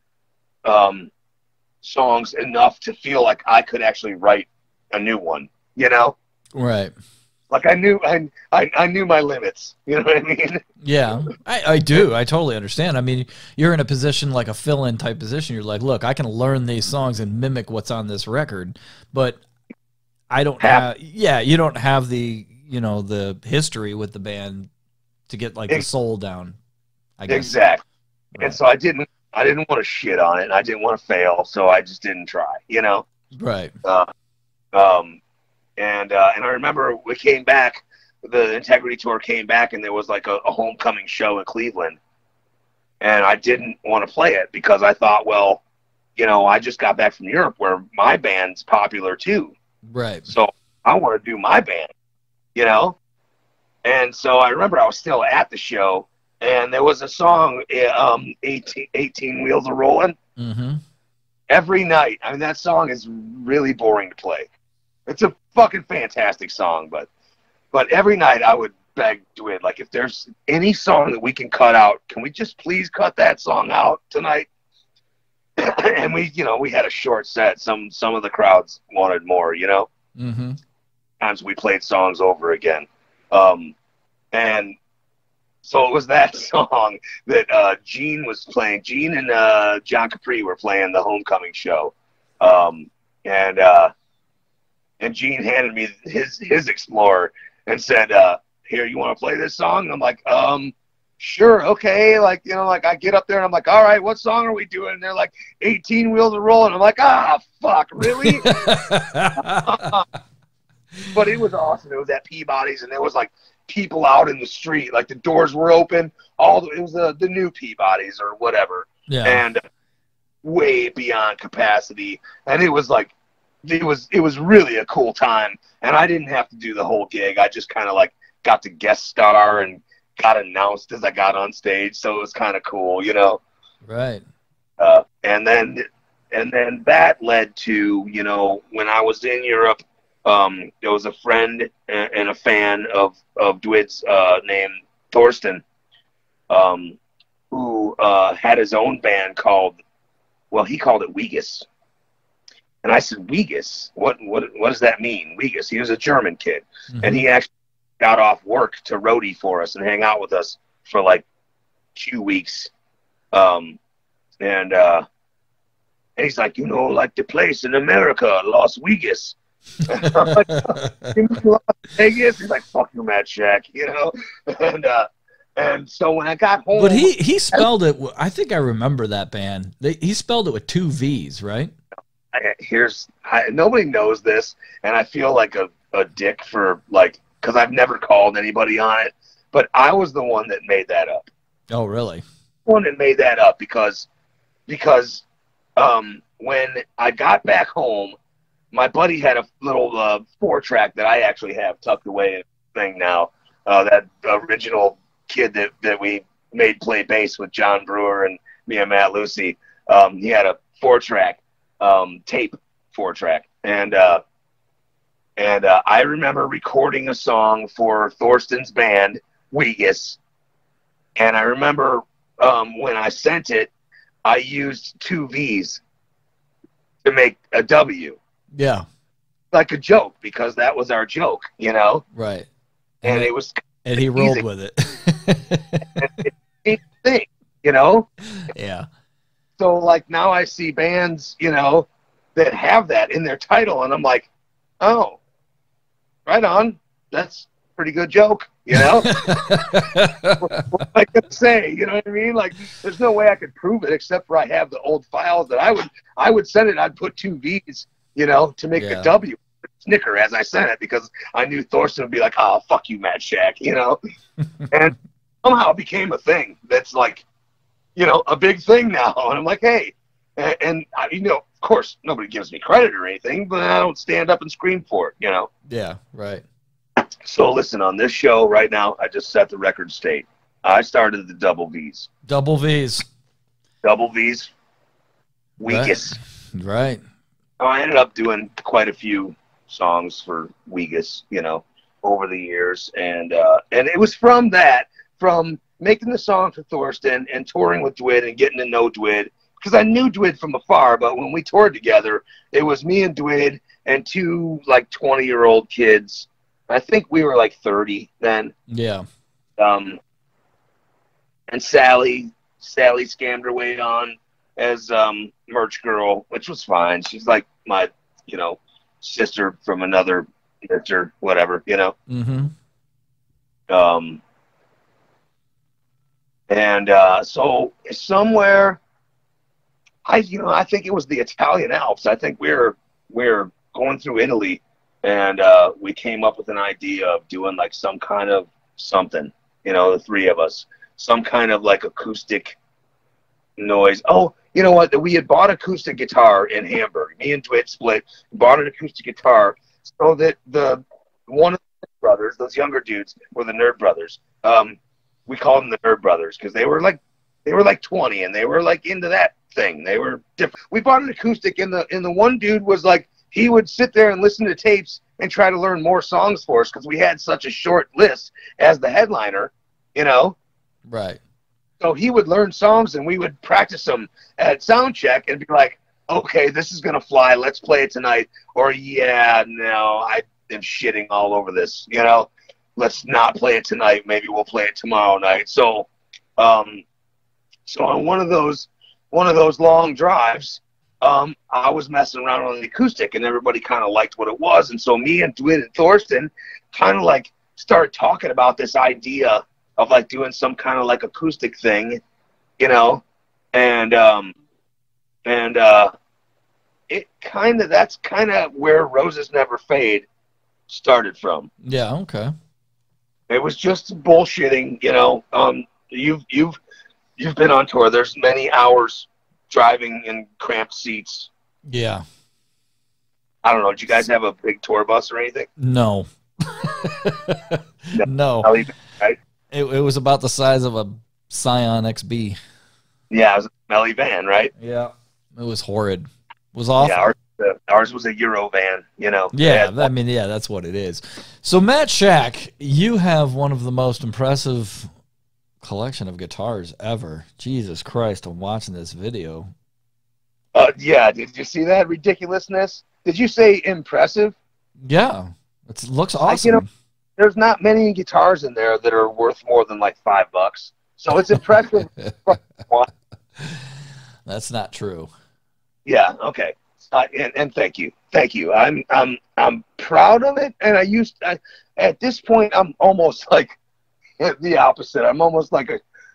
songs enough to feel like I could actually write a new one, you know? Right. Like I knew my limits. You know what I mean? Yeah, I do. I totally understand. I mean, you're in a position like a fill-in type position. You're like, look, I can learn these songs and mimic what's on this record, but I don't have. Yeah, you don't have the the history with the band to get like the soul down. I guess. Exactly. Right. And so I didn't want to shit on it. And I didn't want to fail, so I just didn't try. You know. Right. And I remember we came back, the Integrity Tour came back, and there was like a homecoming show in Cleveland. And I didn't want to play it because I thought, well, I just got back from Europe where my band's popular too. Right. So I want to do my band, And so I remember I was still at the show, and there was a song, 18 Wheels Are Rolling. Mm-hmm. Every night. I mean, that song is really boring to play. It's a fucking fantastic song, but every night I would beg Dwid, like, if there's any song that we can cut out, can we just please cut that song out tonight? And we had a short set. Some of the crowds wanted more, Mm-hmm. Times we played songs over again. And so it was that song that Gene was playing. Gene and John Capri were playing the homecoming show. And Gene handed me his Explorer and said, here, you want to play this song? And I'm like, sure, okay. Like, I get up there and I'm like, all right, what song are we doing? And they're like, 18 Wheels Are Rolling. I'm like, fuck, really? But it was awesome. It was at Peabody's, and there was like people out in the street. Like the doors were open. It was the new Peabody's or whatever. Yeah. And way beyond capacity. And it was like, it was really a cool time, and I didn't have to do the whole gig. I just kind of like got to guest star and got announced as I got on stage, so it was kind of cool, Right. And then that led to when I was in Europe, there was a friend and a fan of Dwid's named Thorsten, who had his own band he called it Wegus. And I said, Wegus, what does that mean? Wegus. He was a German kid. Mm-hmm. And he actually got off work to roadie for us and hang out with us for like 2 weeks. And he's like, like the place in America, Las Vegas. I'm like, Las Vegas? He's like, fuck you, Matt Shack, And And so when I got home,
but he spelled it. I think I remember that band. He spelled it with 2 V's, right?
Nobody knows this, and I feel like a dick for like, because I've never called anybody on it, but I was the one that made that up.
Oh, really?
One that made that up because when I got back home, my buddy had a little 4-track that I actually have tucked away in the thing now. That original kid that we made play bass with, John Brewer and me and Matt Lucy. He had a 4-track, tape 4-track. And I remember recording a song for Thorsten's band, Weegus. And I remember when I sent it, I used 2 V's to make a W.
Yeah.
Like a joke, because that was our joke, you know?
Right.
And it was...
And he rolled with it.
It's a thing, you know?
Yeah.
So, like, now I see bands, you know, that have that in their title, and I'm like, oh, right on. That's a pretty good joke, you know? What am I going to say? You know what I mean? Like, there's no way I could prove it except for I have the old files that I would send it. I'd put 2 V's, you know, to make a W. Snicker as I sent it, because I knew Thorsten would be like, oh, fuck you, Matt Shack, you know? And somehow it became a thing that's like, you know, a big thing now. And I'm like, hey, and you know, of course, nobody gives me credit or anything, but I don't stand up and scream for it, you know?
Yeah, right.
So listen, on this show right now, I just set the record straight. I started the double V's.
Double V's.
Double V's. Weegus.
Right.
I ended up doing quite a few songs for Weegus, you know, over the years. And it was from making the song for Thorsten and touring with Dwid and getting to know Dwid, because I knew Dwid from afar, but when we toured together, it was me and Dwid and 2 like 20-year-old kids. I think we were like 30 then. Yeah. And Sally scammed her way on as merch girl, which was fine. She's like my, you know, sister from another sister, whatever, you know.
Mm-hmm.
So somewhere, I think it was the Italian Alps. I think we were going through Italy, and we came up with an idea of doing like some kind of something, you know, the 3 of us, some kind of like acoustic noise. Oh, you know what? We had bought acoustic guitar in Hamburg. Me and Dwight split, bought an acoustic guitar, so that one of the brothers, those younger dudes, were the Nerd Brothers. We called them the Nerd Brothers because they were like 20 and they were like into that thing. They were different. We bought an acoustic, and the one dude was like, he would sit there and listen to tapes and try to learn more songs for us because we had such a short list as the headliner, you know.
Right.
So he would learn songs, and we would practice them at sound check and be like, okay, this is going to fly. Let's play it tonight. Or, yeah, no, I am shitting all over this. You know, let's not play it tonight. Maybe we'll play it tomorrow night. So on one of those long drives, I was messing around on the acoustic, and everybody kind of liked what it was. And so me and Dwight and Thorsten kind of like started talking about this idea of like doing some kind of like acoustic thing, you know, and that's kind of where Roses Never Fade started from.
Yeah. Okay.
It was just bullshitting, you know. You've been on tour. There's many hours driving in cramped seats.
Yeah.
I don't know. Did you guys have a big tour bus or anything?
No. No.
Right?
It was about the size of a Scion XB.
Yeah, it was a smelly van, right?
Yeah. It was horrid. It was awful.
Yeah, ours was a Euro van, you know.
Yeah, I mean, yeah, that's what it is. So, Matt Shack, you have one of the most impressive collection of guitars ever. Jesus Christ, I'm watching this video.
Yeah, did you see that ridiculousness? Did you say impressive?
Yeah, it looks awesome.
You know, there's not many guitars in there that are worth more than like $5. So it's impressive.
That's not true.
Yeah. Okay. And thank you. I'm proud of it. And at this point, I'm almost like, the opposite. I'm almost like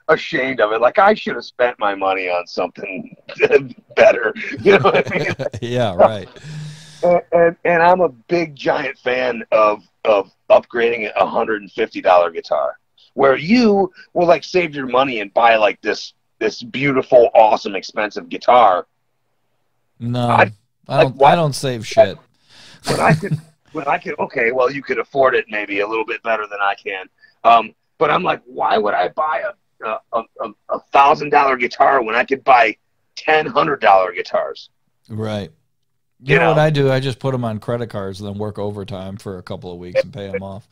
ashamed of it. Like I should have spent my money on something better. You know what I mean?
Yeah, right.
And I'm a big giant fan of upgrading a $150 guitar, where you will like save your money and buy like this beautiful, awesome, expensive guitar.
No, I don't save shit.
When I could, okay, well, you could afford it maybe a little bit better than I can. But I'm like, why would I buy a $1,000 guitar when I could buy $1,000 guitars?
Right. You know what I do? I just put them on credit cards and then work overtime for a couple of weeks and pay them off.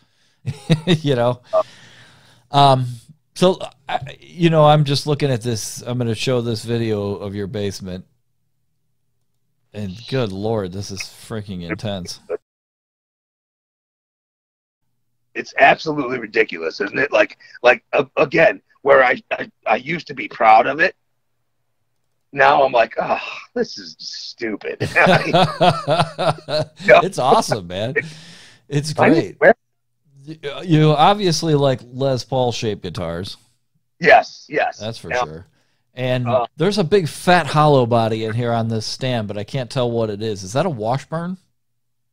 You know? So, you know, I'm just looking at this. I'm going to show this video of your basement. And good Lord, this is freaking intense.
It's absolutely ridiculous, isn't it? Like again, where I used to be proud of it. Now I'm like, oh, this is stupid.
It's awesome, man. It's great. You obviously like Les Paul shaped guitars.
Yes.
That's for sure. And there's a big fat hollow body in here on this stand, but I can't tell what it is. Is that a Washburn?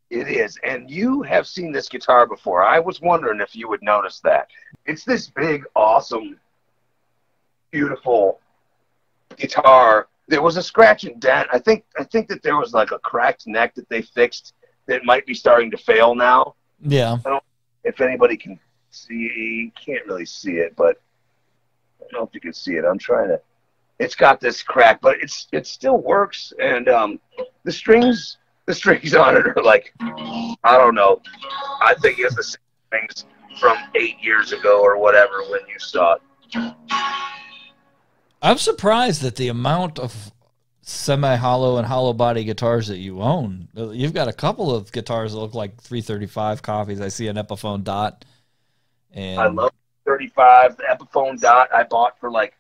It is. And you have seen this guitar before. I was wondering if you would notice that. It's this big, awesome, beautiful guitar. There was a scratch and dent. I think that there was like a cracked neck that they fixed that might be starting to fail now.
Yeah.
I don't know if anybody can see. Can't really see it, but I don't know if you can see it. I'm trying to. It's got this crack, but it still works. And the strings on it are like, I don't know. I think it's the same things from 8 years ago or whatever when you saw it.
I'm surprised at the amount of semi-hollow and hollow body guitars that you own. You've got a couple of guitars that look like 335 copies. I see an Epiphone Dot. And
I love 35. The Epiphone Dot I bought for like,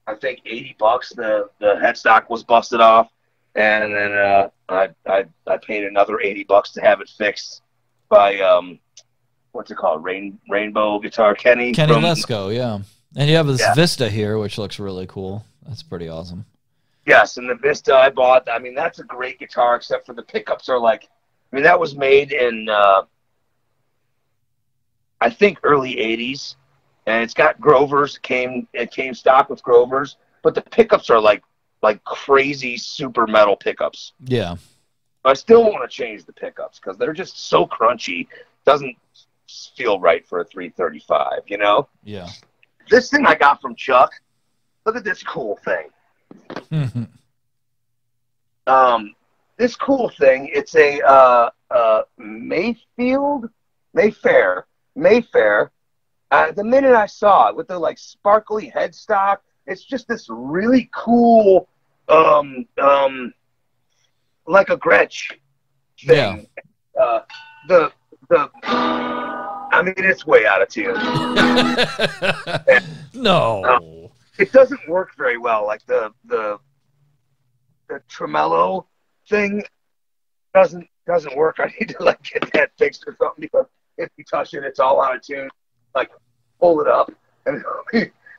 I think $80. The headstock was busted off, and then I paid another $80 to have it fixed by what's it called, Rainbow Guitar Kenny
Lesko, yeah. And you have this Vista here, which looks really cool. That's pretty awesome.
Yes, and the Vista I bought, I mean, that's a great guitar, except for the pickups are like, I mean, that was made in, I think, early 80s, and it's got Grovers. It came stock with Grovers, but the pickups are like crazy super metal pickups.
Yeah.
I still want to change the pickups because they're just so crunchy. Doesn't feel right for a 335, you know?
Yeah.
This thing I got from Chuck, look at this cool thing. This cool thing, it's a Mayfair. The minute I saw it with the like sparkly headstock, it's just this really cool, like a Gretsch thing. Yeah. I mean, it's way out of tune.
No.
It doesn't work very well. Like the tremolo thing doesn't work. I need to like get that fixed or something, because if you touch it, it's all out of tune. Like pull it up and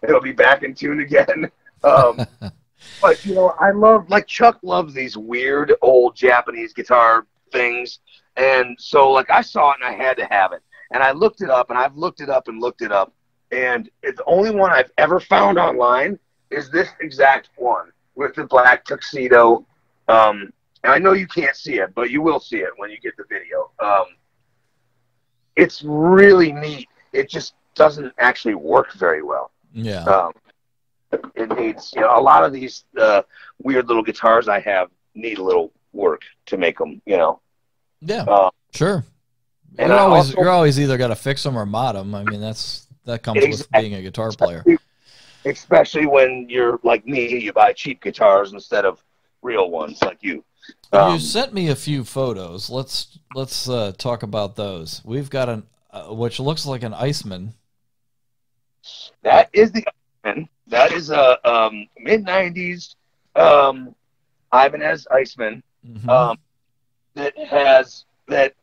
it'll be back in tune again. But you know, I love, like Chuck loves these weird old Japanese guitar things, and so like I saw it and I had to have it, and I looked it up, and I've looked it up and looked it up, and the only one I've ever found online is this exact one with the black tuxedo. And I know you can't see it, but you will see it when you get the video. It's really neat. It just doesn't actually work very well.
Yeah.
It needs, you know, a lot of these weird little guitars I have need a little work to make them, you know.
Yeah, sure. And you're always either got to fix them or mod them. I mean, that comes with being a guitar player.
Especially when you're like me, you buy cheap guitars instead of real ones like you.
You sent me a few photos. Let's talk about those. We've got which looks like an Iceman.
That is the Iceman. That is a mid-90s Ibanez Iceman.
Mm-hmm.
That has that.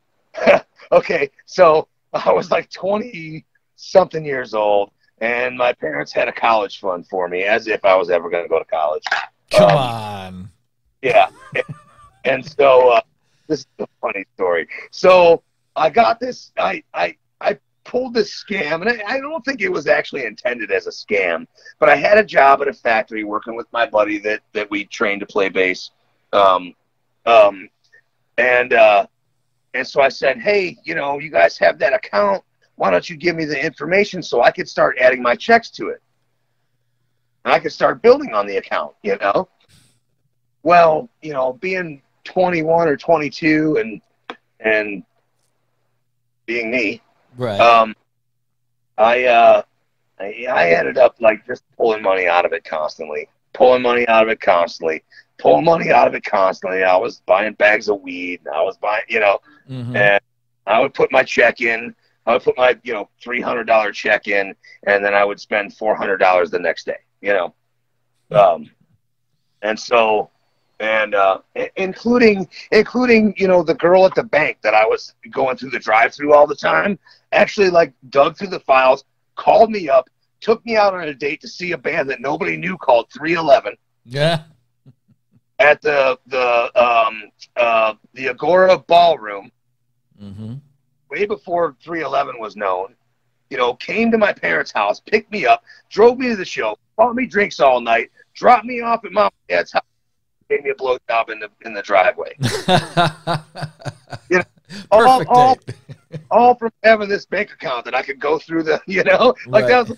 Okay, so I was like 26 something years old, and my parents had a college fund for me, as if I was ever going to go to college.
Come on.
Yeah. And so this is a funny story. So I got this, I pulled this scam, and I don't think it was actually intended as a scam, but I had a job at a factory working with my buddy that we trained to play bass. And so I said, hey, you know, you guys have that account. Why don't you give me the information so I could start adding my checks to it? And I could start building on the account, you know? Well, you know, being 21 or 22 and being me,
right.
I ended up like just pulling money out of it constantly. I was buying bags of weed. And I was buying, you know, and I would put my check in. I would put my, you know, $300 check in, and then I would spend $400 the next day, you know. And so, and including, you know, the girl at the bank that I was going through the drive-through all the time, actually like dug through the files, called me up, took me out on a date to see a band that nobody knew called 311.
Yeah.
At the Agora Ballroom, way before 311 was known. You know, came to my parents' house, picked me up, drove me to the show, bought me drinks all night, dropped me off at mom and dad's house, gave me a blowjob in the driveway. You know, all from having this bank account that I could go through the, you know, like right. That was a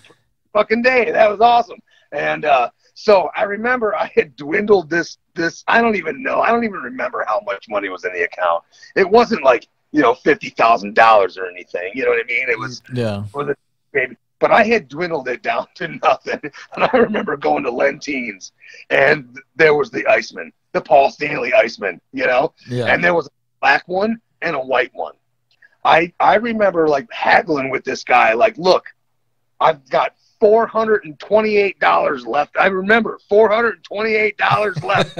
fucking day. That was awesome. And so I remember I had dwindled this. I don't even remember how much money was in the account. It wasn't like, you know, $50,000 or anything. You know what I mean? It was,
yeah.
But I had dwindled it down to nothing. And I remember going to Lentines, and there was the Iceman, the Paul Stanley Iceman, you know? Yeah. And there was a black one and a white one. I remember like haggling with this guy, like, look, I've got $428 left. I remember $428 left.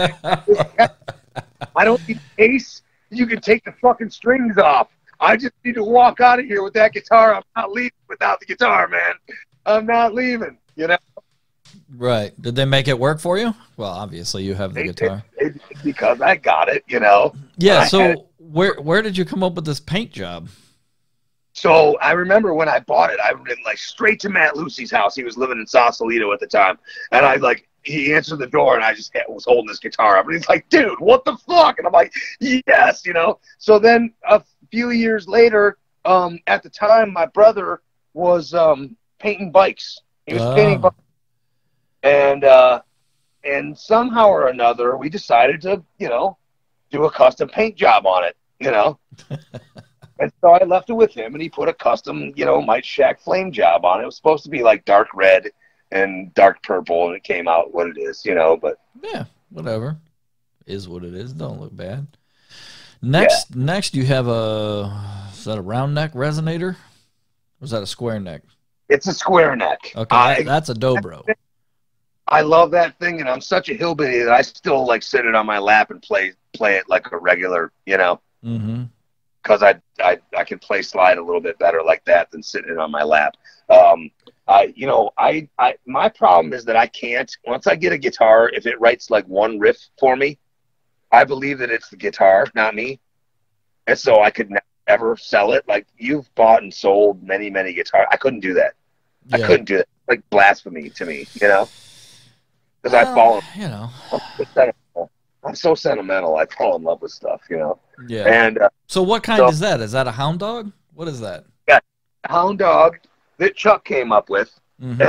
I don't need a case. You can take the fucking strings off. I just need to walk out of here with that guitar. I'm not leaving without the guitar, man. I'm not leaving, you know?
Right. Did they make it work for you? Well, obviously you have the guitar.
Because I got it, you know?
Yeah, so where did you come up with this paint job?
So I remember when I bought it, I went like straight to Matt Lucy's house. He was living in Sausalito at the time. And he answered the door, and I just was holding his guitar up. And he's like, dude, what the fuck? And I'm like, yes, you know? So then a few years later, at the time, my brother was painting bikes. He was painting bikes. And somehow or another, we decided to, you know, do a custom paint job on it, you know? And so I left it with him, and he put a custom, you know, Mike Shack flame job on it. It was supposed to be like dark red and dark purple, and it came out what it is, you know, but.
Yeah, whatever. Is what it is. Don't look bad. Next you have is that a round neck resonator? Or is that a square neck?
It's a square neck.
Okay, that's a dobro.
I love that thing, and I'm such a hillbilly that I still like sit it on my lap and play it like a regular, you know. Mm-hmm. Because I can play slide a little bit better like that than sitting it on my lap. My problem is that I can't, once I get a guitar, if it writes like one riff for me, I believe that it's the guitar, not me. And so I could never sell it. Like, you've bought and sold many, many guitars. I couldn't do that. Yeah. I couldn't do that. Like blasphemy to me, you know? Because I fall,
you know.
I'm so sentimental. I fall in love with stuff, you know?
Yeah.
And
so what kind is that? Is that a hound dog? What is that?
Yeah, hound dog that Chuck came up with. Mm-hmm.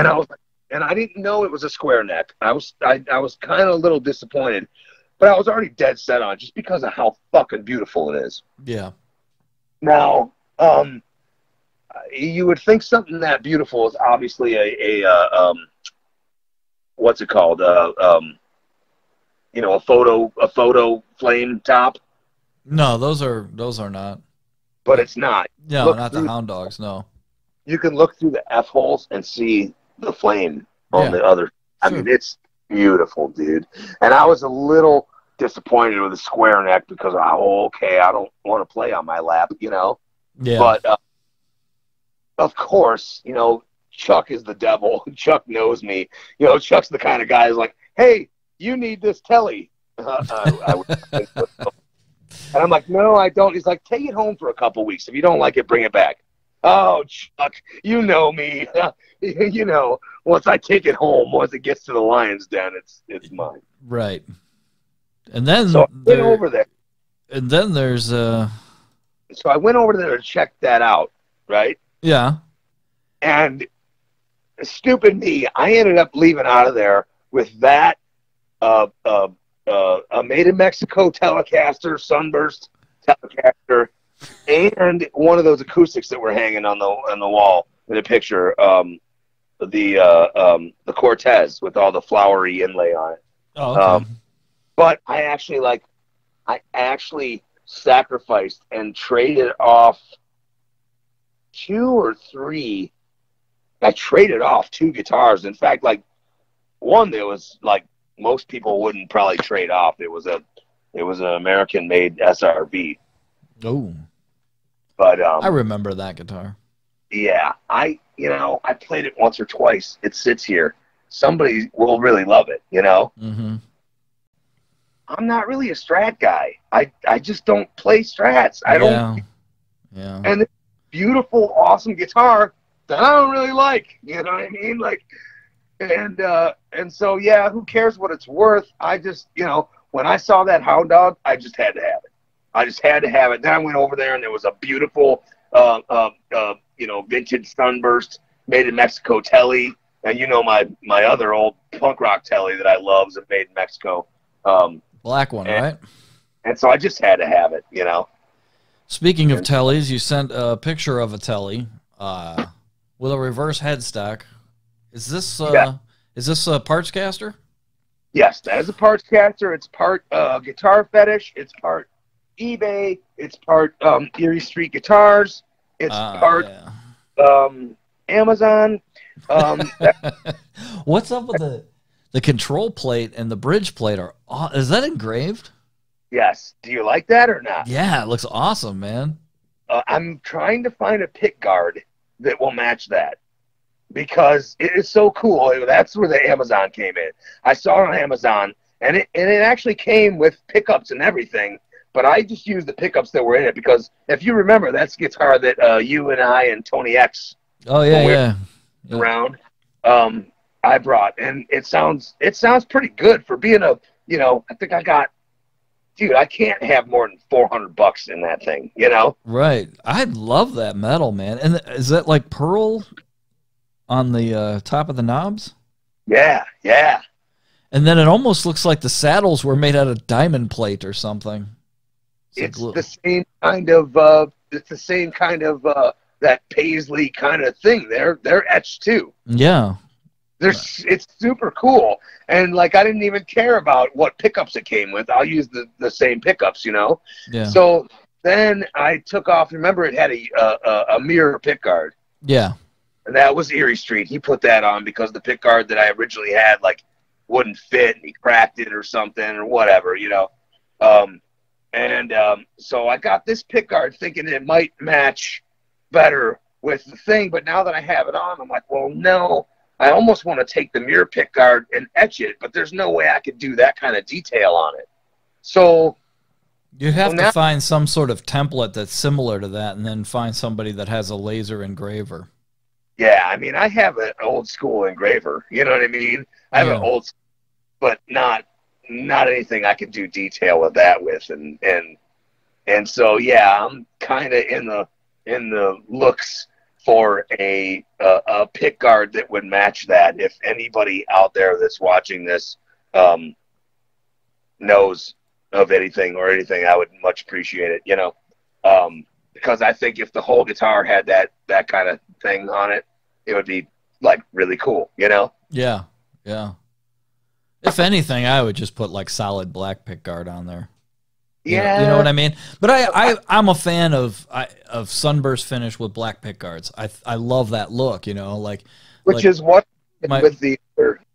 And I didn't know it was a square neck. I was kind of a little disappointed, but I was already dead set on it just because of how fucking beautiful it is.
Yeah.
Now, you would think something that beautiful is obviously a what's it called? You know, a photo flame top.
No, those are not.
But it's not.
No, not the hound dogs, no.
You can look through the F holes and see the flame on the other. I mean, it's beautiful, dude. And I was a little disappointed with the square neck because, I don't want to play on my lap, you know?
Yeah.
of course, Chuck is the devil. Chuck knows me. Chuck's the kind of guy who's like, hey, you need this telly. And I'm like, no, I don't. He's like, take it home for a couple weeks. If you don't like it, bring it back. Oh, Chuck, you know me. Once I take it home, once it gets to the lion's den, it's mine.
Right. And then
so I went over there.
And then there's
So I went over there to check that out, right?
Yeah.
And stupid me, I ended up leaving out of there with that a Made in Mexico Telecaster, Sunburst Telecaster, and one of those acoustics that were hanging on the wall in the picture, the Cortez with all the flowery inlay on it.
Oh, okay.
But I actually sacrificed and traded off 2 or 3. I traded off 2 guitars. In fact, like one that was like most people wouldn't probably trade off. It was an American-made SRV.
Oh,
but
I remember that guitar.
Yeah, I played it once or twice. It sits here. Somebody will really love it.
Mm-hmm.
I'm not really a Strat guy. I just don't play Strats. I don't.
Yeah.
And it's a beautiful, awesome guitar that I don't really like. You know what I mean? Like, and so yeah, who cares what it's worth? I just, when I saw that Hound Dog, I just had to have it. I just had to have it. Then I went over there and there was a beautiful, vintage Sunburst Made in Mexico telly, and my other old punk rock telly that I love is a Made in Mexico.
Black one, right?
And so I just had to have it,
Speaking of tellies, you sent a picture of a telly with a reverse headstock. Is this a parts caster?
Yes, that is a parts caster. It's part Guitar Fetish. It's part eBay. It's part Erie Street Guitars. It's part Amazon.
What's up with the control plate and the bridge plate? Is that engraved?
Yes. Do you like that or not?
Yeah, it looks awesome, man.
I'm trying to find a pick guard that will match that because it is so cool. That's where the Amazon came in. I saw it on Amazon, and it actually came with pickups and everything, but I just used the pickups that were in it because if you remember, that's the guitar that you and I and Tony X around I brought, and it sounds pretty good for being I think I got, dude, I can't have more than $400 in that thing, Right.
I love that metal, man. And is that like pearl on the top of the knobs?
Yeah.
And then it almost looks like the saddles were made out of diamond plate or something.
It's the same kind of that paisley kind of thing. They're etched too.
Yeah.
It's super cool. And like I didn't even care about what pickups it came with. I'll use the same pickups, Yeah. So then I took off. Remember, it had a mirror pickguard.
Yeah.
And that was Erie Street. He put that on because the pickguard that I originally had wouldn't fit, and he cracked it or something or whatever, So I got this pickguard thinking it might match better with the thing, but now that I have it on, I'm like, well, no. I almost want to take the mirror pickguard and etch it, but there's no way I could do that kind of detail on it. So
you have to find some sort of template that's similar to that, and then find somebody that has a laser engraver.
Yeah, I mean, I have an old school engraver. You know what I mean? I have an old, but not anything I could do detail with that with, and so yeah, I'm kind of in the looks for a pick guard that would match that. If anybody out there that's watching this knows of anything, I would much appreciate it, because I think if the whole guitar had that kind of thing on it, it would be really cool,
Yeah. If anything, I would just put solid black pick guard on there. You know what I mean? But I'm a fan of sunburst finish with black pick guards. I love that look,
which is what with the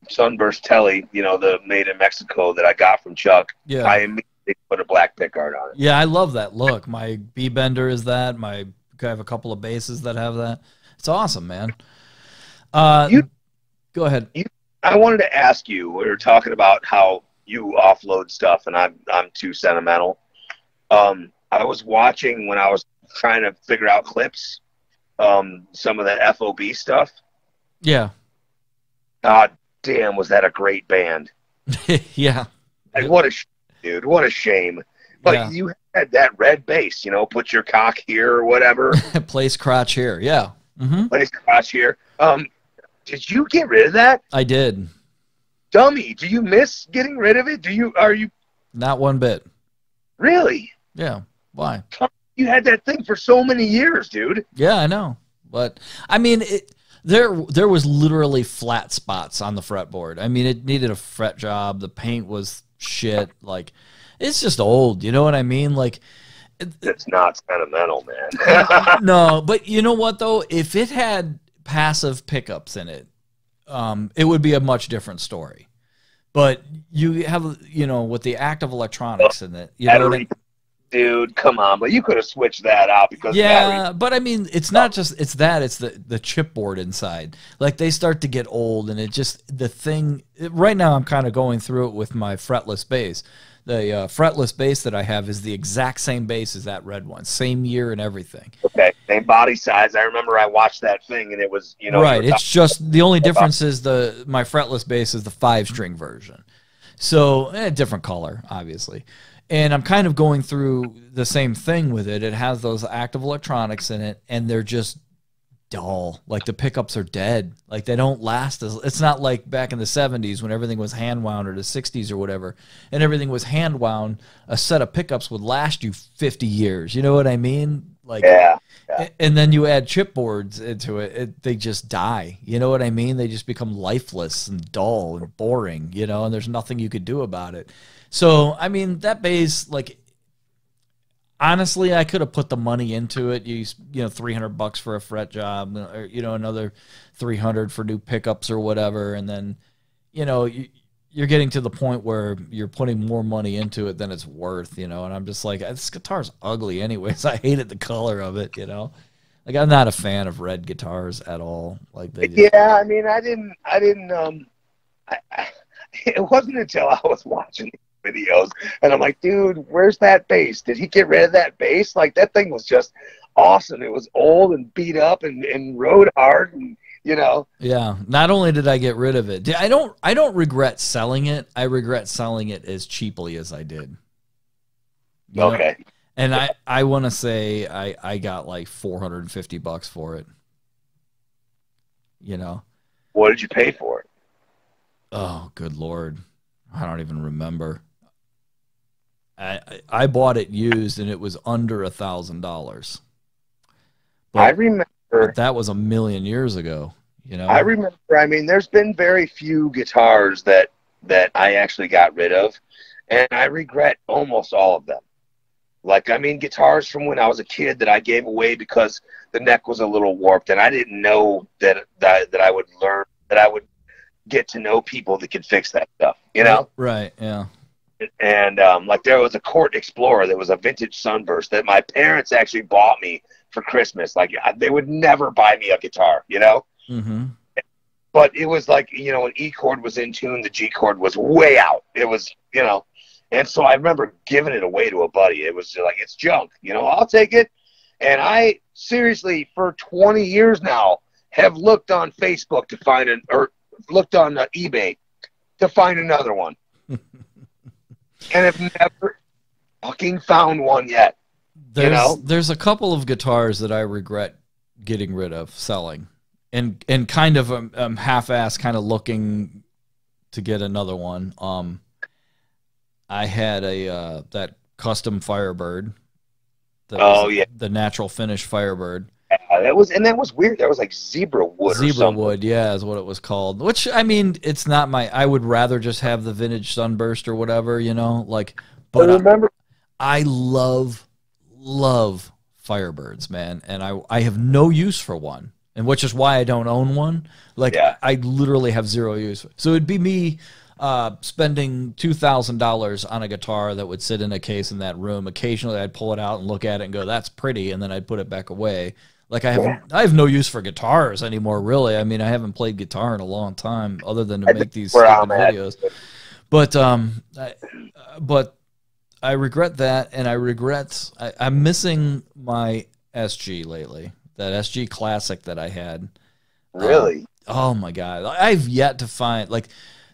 sunburst telly, the Made in Mexico that I got from Chuck.
Yeah,
I immediately put a black pick guard on it.
Yeah, I love that look. My B bender is that. I have a couple of basses that have that. It's awesome, man.
You,
Go ahead.
I wanted to ask you. We were talking about how you offload stuff, and I'm too sentimental. I was watching when I was trying to figure out clips, some of the FOB stuff.
Yeah.
God damn, was that a great band?
Yeah.
Like, what a dude, what a shame. But
yeah.
you had that red bass, you know, put your cock here or whatever.
Place crotch here. Yeah. Mm-hmm.
Place crotch here. Did you get rid of that?
I did.
Dummy, do you miss getting rid of it? Are you?
Not one bit.
Really?
Yeah. Why?
You had that thing for so many years, dude.
Yeah, I know. But I mean, there was literally flat spots on the fretboard. I mean, it needed a fret job. The paint was shit. Like, it's just old. You know what I mean? Like,
it's not sentimental, man.
No, but you know what though? If it had passive pickups in it, it would be a much different story. But you have, you know, with the active electronics in it, you know,
dude, come on! But you could have switched that out because
yeah. But I mean, it's not just it's the chipboard inside. Like, they start to get old, and it just right now I'm kind of going through it with my fretless bass. The fretless bass that I have is the exact same bass as that red one, same year and everything.
Okay, same body size. I remember I watched that thing, and it was, you know,
right. It's just the only difference is my fretless bass is the 5-string version, so different color, obviously. And I'm kind of going through the same thing with it. It has those active electronics in it, and they're just dull. Like, the pickups are dead. Like, they don't last it's not like back in the 70s when everything was hand wound, or the 60s or whatever, and everything was hand wound. A set of pickups would last you 50 years. You know what I mean? Like,
yeah.
And then you add chipboards into it, they just die. You know what I mean? They just become lifeless and dull and boring, you know, and there's nothing you could do about it. So, I mean, that bass, like, honestly, I could have put the money into it. You know, $300 for a fret job, or, you know, another $300 for new pickups or whatever. And then, you know, you're getting to the point where you're putting more money into it than it's worth, you know. And I'm just like, this guitar's ugly anyways. I hated the color of it, you know. Like, I'm not a fan of red guitars at all. Like,
yeah, I mean, it wasn't until I was watching videos and I'm like, dude, where's that bass? Did he get rid of that bass? Like, that thing was just awesome. It was old and beat up and rode hard, and, you know.
Yeah. Not only did I get rid of it, I don't regret selling it. I regret selling it as cheaply as I did. You know?
Okay.
And I want to say I got like $450 for it. You know.
What did you pay for it?
Oh, good Lord. I don't even remember. I bought it used, and it was under $1,000.
I remember.
But that was a million years ago, you know.
I remember. I mean, there's been very few guitars that I actually got rid of, and I regret almost all of them. Like, I mean, guitars from when I was a kid that I gave away because the neck was a little warped, and I didn't know that I would learn, that I would get to know people that could fix that stuff, you know?
Right, yeah.
And like, there was a Court Explorer that was a vintage Sunburst that my parents actually bought me for Christmas. Like, they would never buy me a guitar, you know?
Mm-hmm.
But it was like, you know, when E chord was in tune, the G chord was way out. It was, you know, and so I remember giving it away to a buddy. It was like, it's junk, you know, I'll take it. And I seriously, for 20 years now, have looked on Facebook to find or looked on eBay to find another one. And have never fucking found one yet.
There's a couple of guitars that I regret getting rid of, selling, and kind of half-ass kind of looking to get another one. I had that custom Firebird. The natural finish Firebird.
Yeah, that was weird. That was like zebra wood.
Zebra wood, yeah, is what it was called. Which, I mean, it's not my. I would rather just have the vintage Sunburst or whatever, you know. Like, but I love Firebirds, man, and I have no use for one, and which is why I don't own one. Like, yeah. I literally have zero use. So it'd be me spending $2,000 on a guitar that would sit in a case in that room. Occasionally, I'd pull it out and look at it and go, "That's pretty," and then I'd put it back away. Like I have no use for guitars anymore, really. I mean, I haven't played guitar in a long time, other than to make these stupid videos. But I regret that, and I'm missing my SG lately. That SG Classic that I had.
Really?
Oh my God, I've yet to find like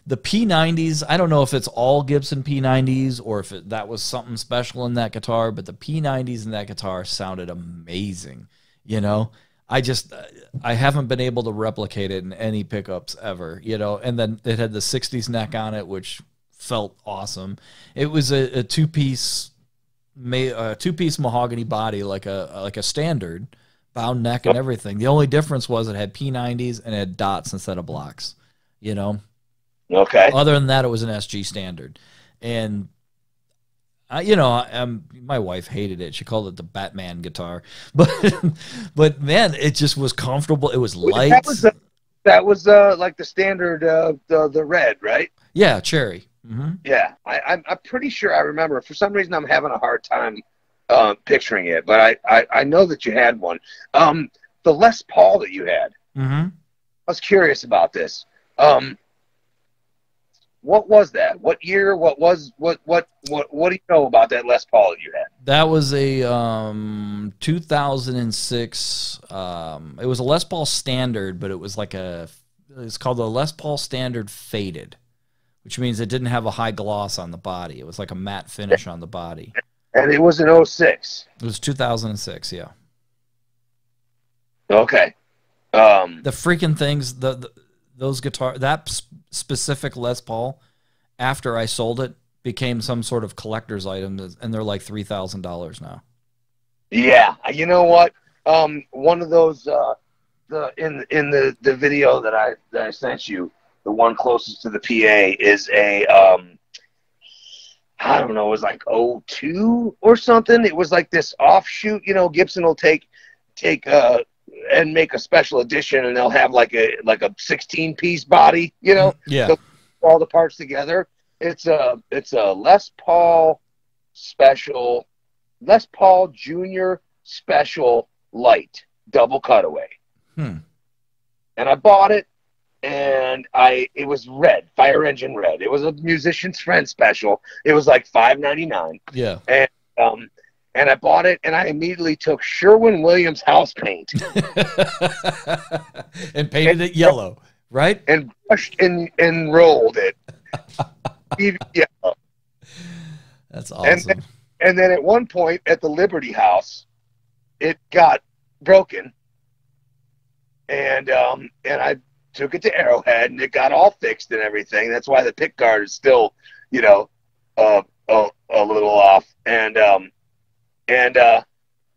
the P90s. I don't know if it's all Gibson P90s or if that was something special in that guitar, but the P90s in that guitar sounded amazing. You know, I haven't been able to replicate it in any pickups ever, you know, and then it had the 60s neck on it, which felt awesome. It was a two-piece mahogany body, like a standard bound neck and everything. The only difference was it had P90s and it had dots instead of blocks, you know.
Okay.
Other than that, it was an SG standard. And you know, my wife hated it. She called it the Batman guitar, but man, it just was comfortable. It was light.
That was like the standard, the red, right?
Yeah, cherry. Mm-hmm.
Yeah, I'm pretty sure I remember. For some reason, I'm having a hard time picturing it, but I know that you had one. The Les Paul that you had.
Mm-hmm.
I was curious about this. What was that? What year? What do you know about that Les Paul that you had?
That was a 2006. It was a Les Paul Standard, but it was like it's called the Les Paul Standard Faded, which means it didn't have a high gloss on the body. It was like a matte finish on the body.
And it was in 06.
It was 2006, yeah.
Okay.
The freaking things, those guitar, that specific Les Paul, after I sold it, became some sort of collector's item, and they're like $3,000 now. Yeah,
you know what? One of those in the video that I sent you, the one closest to the PA is a I don't know, it was like 02 or something. It was like this offshoot, you know. Gibson will take and make a special edition, and they'll have like a 16-piece body, you know.
Yeah.
So all the parts together. It's a Les Paul special, Les Paul Junior Special Light double cutaway. And I bought it, and it was red, fire engine red. It was a musician's friend special. It was like $5.99.
Yeah.
And I bought it, and I immediately took Sherwin-Williams house paint
and painted it yellow, right?
And brushed and rolled it. Yellow.
That's awesome.
And then at one point at the Liberty House, it got broken, and I took it to Arrowhead, and it got all fixed and everything. That's why the pick guard is still, you know, a little off. And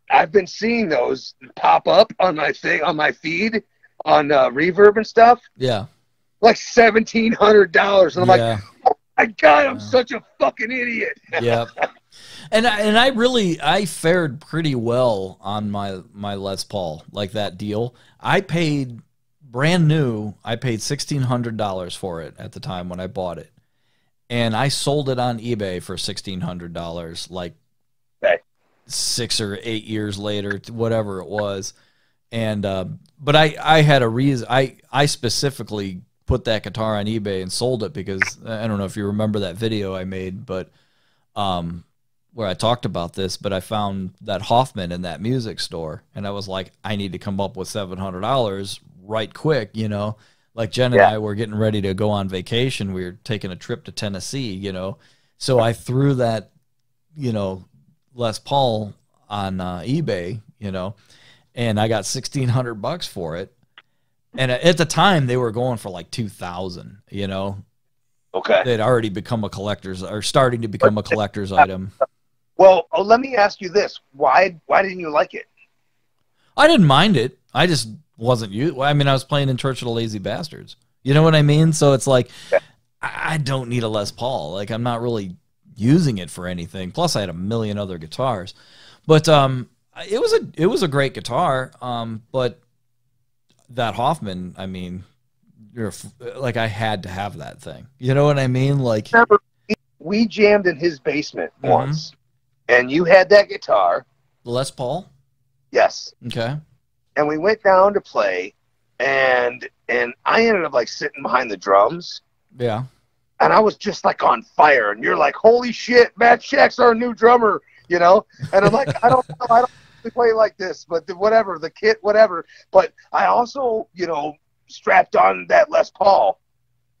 I've been seeing those pop up on my feed on Reverb and stuff.
Yeah.
Like $1,700. And I'm like, oh my God, I'm such a fucking idiot.
Yeah. And I fared pretty well on my Les Paul, like that deal. I paid brand new. I paid $1,600 for it at the time when I bought it. And I sold it on eBay for $1,600, like 6 or 8 years later, whatever it was. And but I had a reason. I specifically put that guitar on eBay and sold it because I don't know if you remember that video I made, but where I talked about this, but I found that Hoffman in that music store, and I was like, I need to come up with $700 right quick, you know. Like Jen and I were getting ready to go on vacation. We were taking a trip to Tennessee, you know. So I threw that, you know, Les Paul on eBay, you know, and I got $1,600 for it. And at the time, they were going for like $2,000, you know.
Okay.
They'd already become a collector's, or starting to become a collector's item.
Well, let me ask you this: why didn't you like it?
I didn't mind it. I just wasn't you. I mean, I was playing in Church of the Lazy Bastards. You know what I mean? So it's like, I don't need a Les Paul. Like, I'm not really using it for anything. Plus, I had a million other guitars. But it was a great guitar. But that Hoffman, I mean, like, I had to have that thing. You know what I mean? Like,
remember, we jammed in his basement once, and you had that guitar,
Les Paul.
Yes.
Okay.
and we went down to play, and I ended up like sitting behind the drums.
Yeah.
And I was just like on fire, and you're like, holy shit, Matt Shack's our new drummer, you know? And I'm like, I don't know, I don't really play like this, but whatever, the kit, whatever. But I also, you know, strapped on that Les Paul,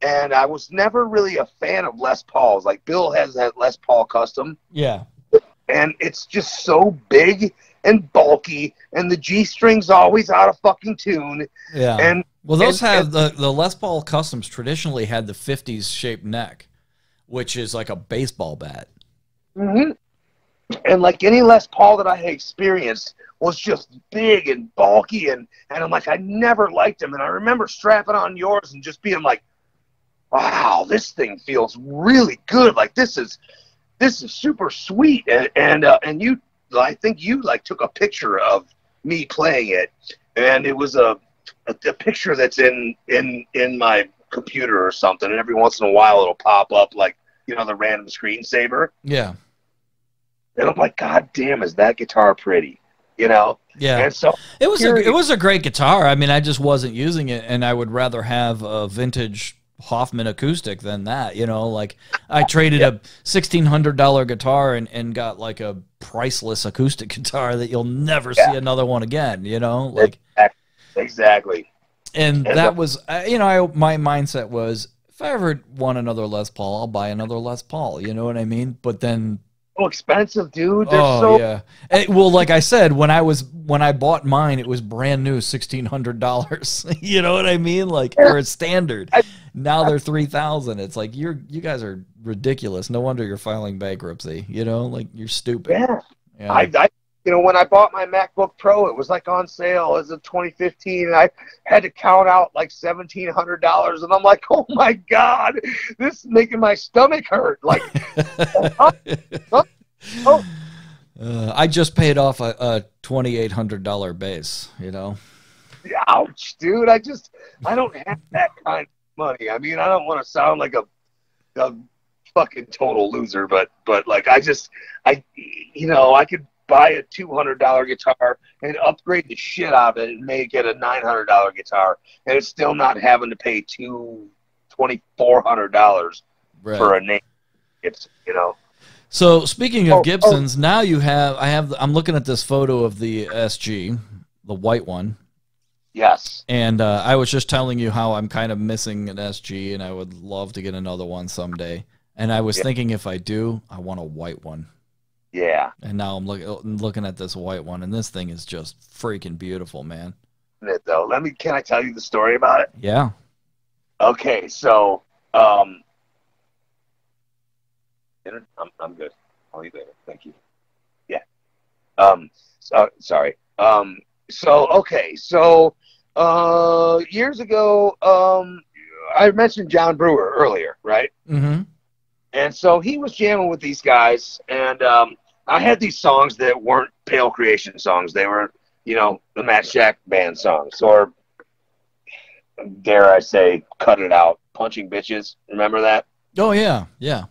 and I was never really a fan of Les Pauls. Like Bill has that Les Paul Custom.
Yeah.
And it's just so big and bulky, and the G string's always out of fucking tune.
Yeah.
And
well, those have the Les Paul Customs traditionally had the 50s shaped neck, which is like a baseball bat.
Mm-hmm. And like any Les Paul that I had experienced was just big and bulky, and I'm like, I never liked them. And I remember strapping on yours and just being like, wow, this thing feels really good. Like this is super sweet. And you, I think you like took a picture of me playing it, and it was a picture that's in my computer or something, and every once in a while it'll pop up, like, you know, the random screensaver.
Yeah.
And I'm like, God damn, is that guitar pretty? You know?
Yeah.
And so
it was a great guitar. I mean, I just wasn't using it, and I would rather have a vintage Hoffman acoustic than that, you know. Like I traded a $1,600 guitar and got like a priceless acoustic guitar that you'll never see another one again, you know. Like
exactly.
And that was, you know, my mindset was, if I ever want another Les Paul, I'll buy another Les Paul, you know what I mean? But then,
so expensive, dude. They're so
yeah. Well, like I said, when I bought mine, it was brand new, $1,600. You know what I mean? Like, for a standard. Now they're $3,000. It's like you guys are ridiculous. No wonder you're filing bankruptcy. You know, like you're stupid.
Yeah.
Yeah.
I you know, when I bought my MacBook Pro, it was like on sale as of 2015, and I had to count out like $1,700, and I'm like, oh my God, this is making my stomach hurt. Like,
I just paid off a $2,800 bass, you know.
Ouch, dude. I don't have that kind of money. I mean, I don't want to sound like a fucking total loser, but like I you know, I could buy a $200 guitar and upgrade the shit out of it and make it a $900 guitar, and it's still not having to pay $2,400 for a name. It's, you know.
So speaking of Gibsons, now I'm looking at this photo of the SG, the white one.
Yes.
And I was just telling you how I'm kind of missing an SG, and I would love to get another one someday. And I was thinking, if I do, I want a white one.
Yeah.
And now I'm looking at this white one, and this thing is just freaking beautiful, man.
Though, can I tell you the story about it?
Yeah.
Okay, so I'm good. I'll leave later. Thank you. Yeah. Sorry. Years ago, I mentioned John Brewer earlier, right?
Mm-hmm.
And so he was jamming with these guys, and I had these songs that weren't Pale Creation songs. They were, you know, the Matt Shack Band songs, or dare I say, Cut It Out, Punching Bitches. Remember that?
Oh, yeah, yeah.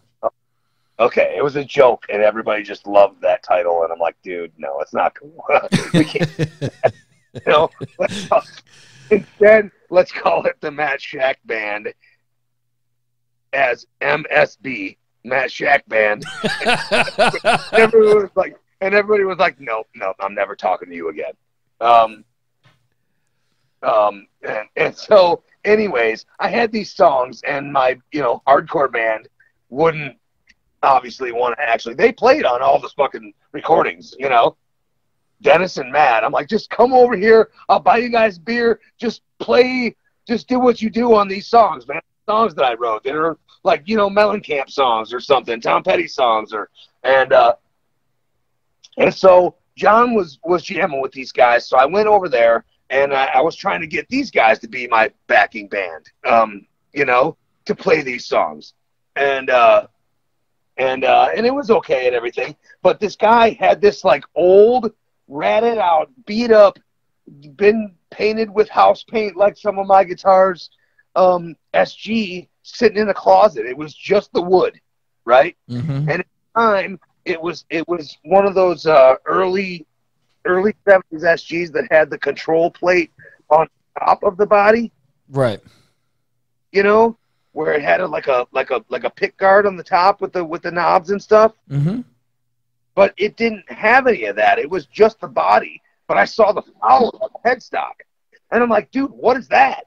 Okay, it was a joke, and everybody just loved that title, and I'm like, dude, no, it's not cool. We can't. You know, instead, let's call it the Matt Shack Band as MSB, Matt Shack Band. Everybody was like, no, I'm never talking to you again. And so, anyways, I had these songs, and my, you know, hardcore band wouldn't obviously want to actually. They played on all the fucking recordings, you know. Dennis and Matt, I'm like, just come over here. I'll buy you guys beer. Just play. Just do what you do on these songs, man. Songs that I wrote that are like, you know, Mellencamp songs or something, Tom Petty songs, and so John was jamming with these guys. So I went over there, and I was trying to get these guys to be my backing band, you know, to play these songs, and it was okay and everything. But this guy had this like old, ratted out, beat up, been painted with house paint like some of my guitars, SG sitting in a closet. It was just the wood, right?
Mm-hmm.
And at the time, it was one of those early early 70s SGs that had the control plate on top of the body.
Right.
You know, where it had like a pick guard on the top with the knobs and stuff.
Mm-hmm.
But it didn't have any of that. It was just the body. But I saw the flower on the headstock. And I'm like, dude, what is that?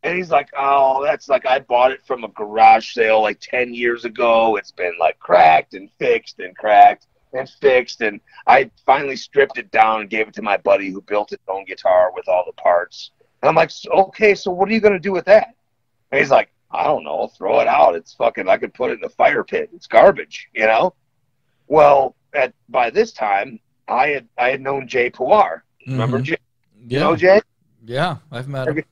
And he's like, oh, that's like I bought it from a garage sale like 10 years ago. It's been like cracked and fixed and cracked and fixed. And I finally stripped it down and gave it to my buddy who built his own guitar with all the parts. And I'm like, okay, so what are you going to do with that? And he's like, I don't know, throw it out. It's fucking, I could put it in the fire pit. It's garbage, you know? Well, by this time, I had known Jay Puar. Remember Jay?
Yeah.
You know Jay?
Yeah, I've met him.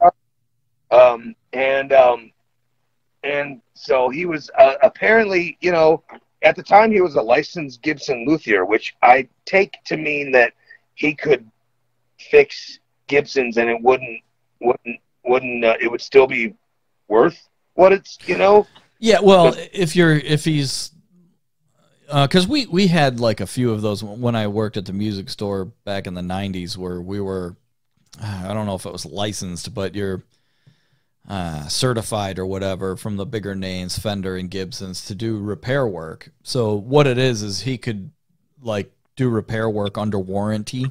And so he was apparently, you know, at the time he was a licensed Gibson luthier, which I take to mean that he could fix Gibsons and it wouldn't it would still be worth what it's, you know.
Yeah, well, if he's because we had like a few of those when I worked at the music store back in the 90s where we were, I don't know if it was licensed, but you're certified or whatever from the bigger names, Fender and Gibsons, to do repair work. So what it is he could like do repair work under warranty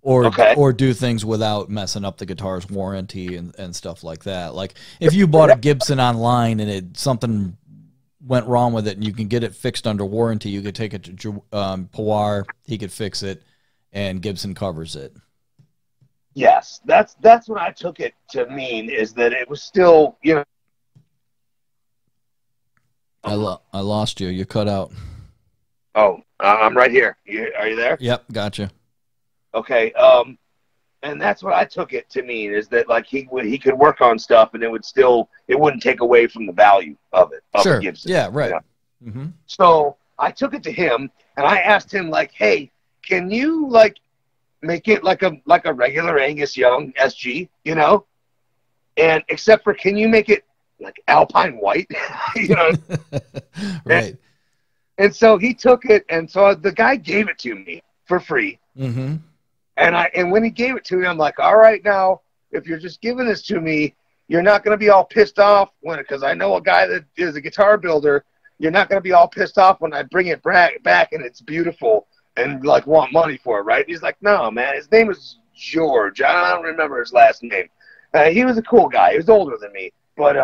or do things without messing up the guitar's warranty and stuff like that. Like if you bought a Gibson online and something went wrong with it and you can get it fixed under warranty, you could take it to Puar, he could fix it, and Gibson covers it.
Yes, that's what I took it to mean, is that it was still, you know.
I lost you. You cut out.
Oh, I'm right here. Are you there?
Yep, gotcha.
Okay, and that's what I took it to mean, is that like he could work on stuff and it wouldn't take away from the value of it.
Sure.
Gibson,
yeah, right.
You know?
Mm-hmm.
So I took it to him and I asked him like, hey, can you like make it like a regular Angus Young SG, you know? And except for, can you make it like Alpine white, you know?
Right.
And so he took it, and so the guy gave it to me for free.
Mm-hmm.
And when he gave it to me, I'm like, all right, now, if you're just giving this to me, you're not going to be all pissed off because I know a guy that is a guitar builder. You're not going to be all pissed off when I bring it back and it's beautiful and like want money for it, right? And he's like, no, man, his name is George. I don't remember his last name. He was a cool guy. He was older than me, but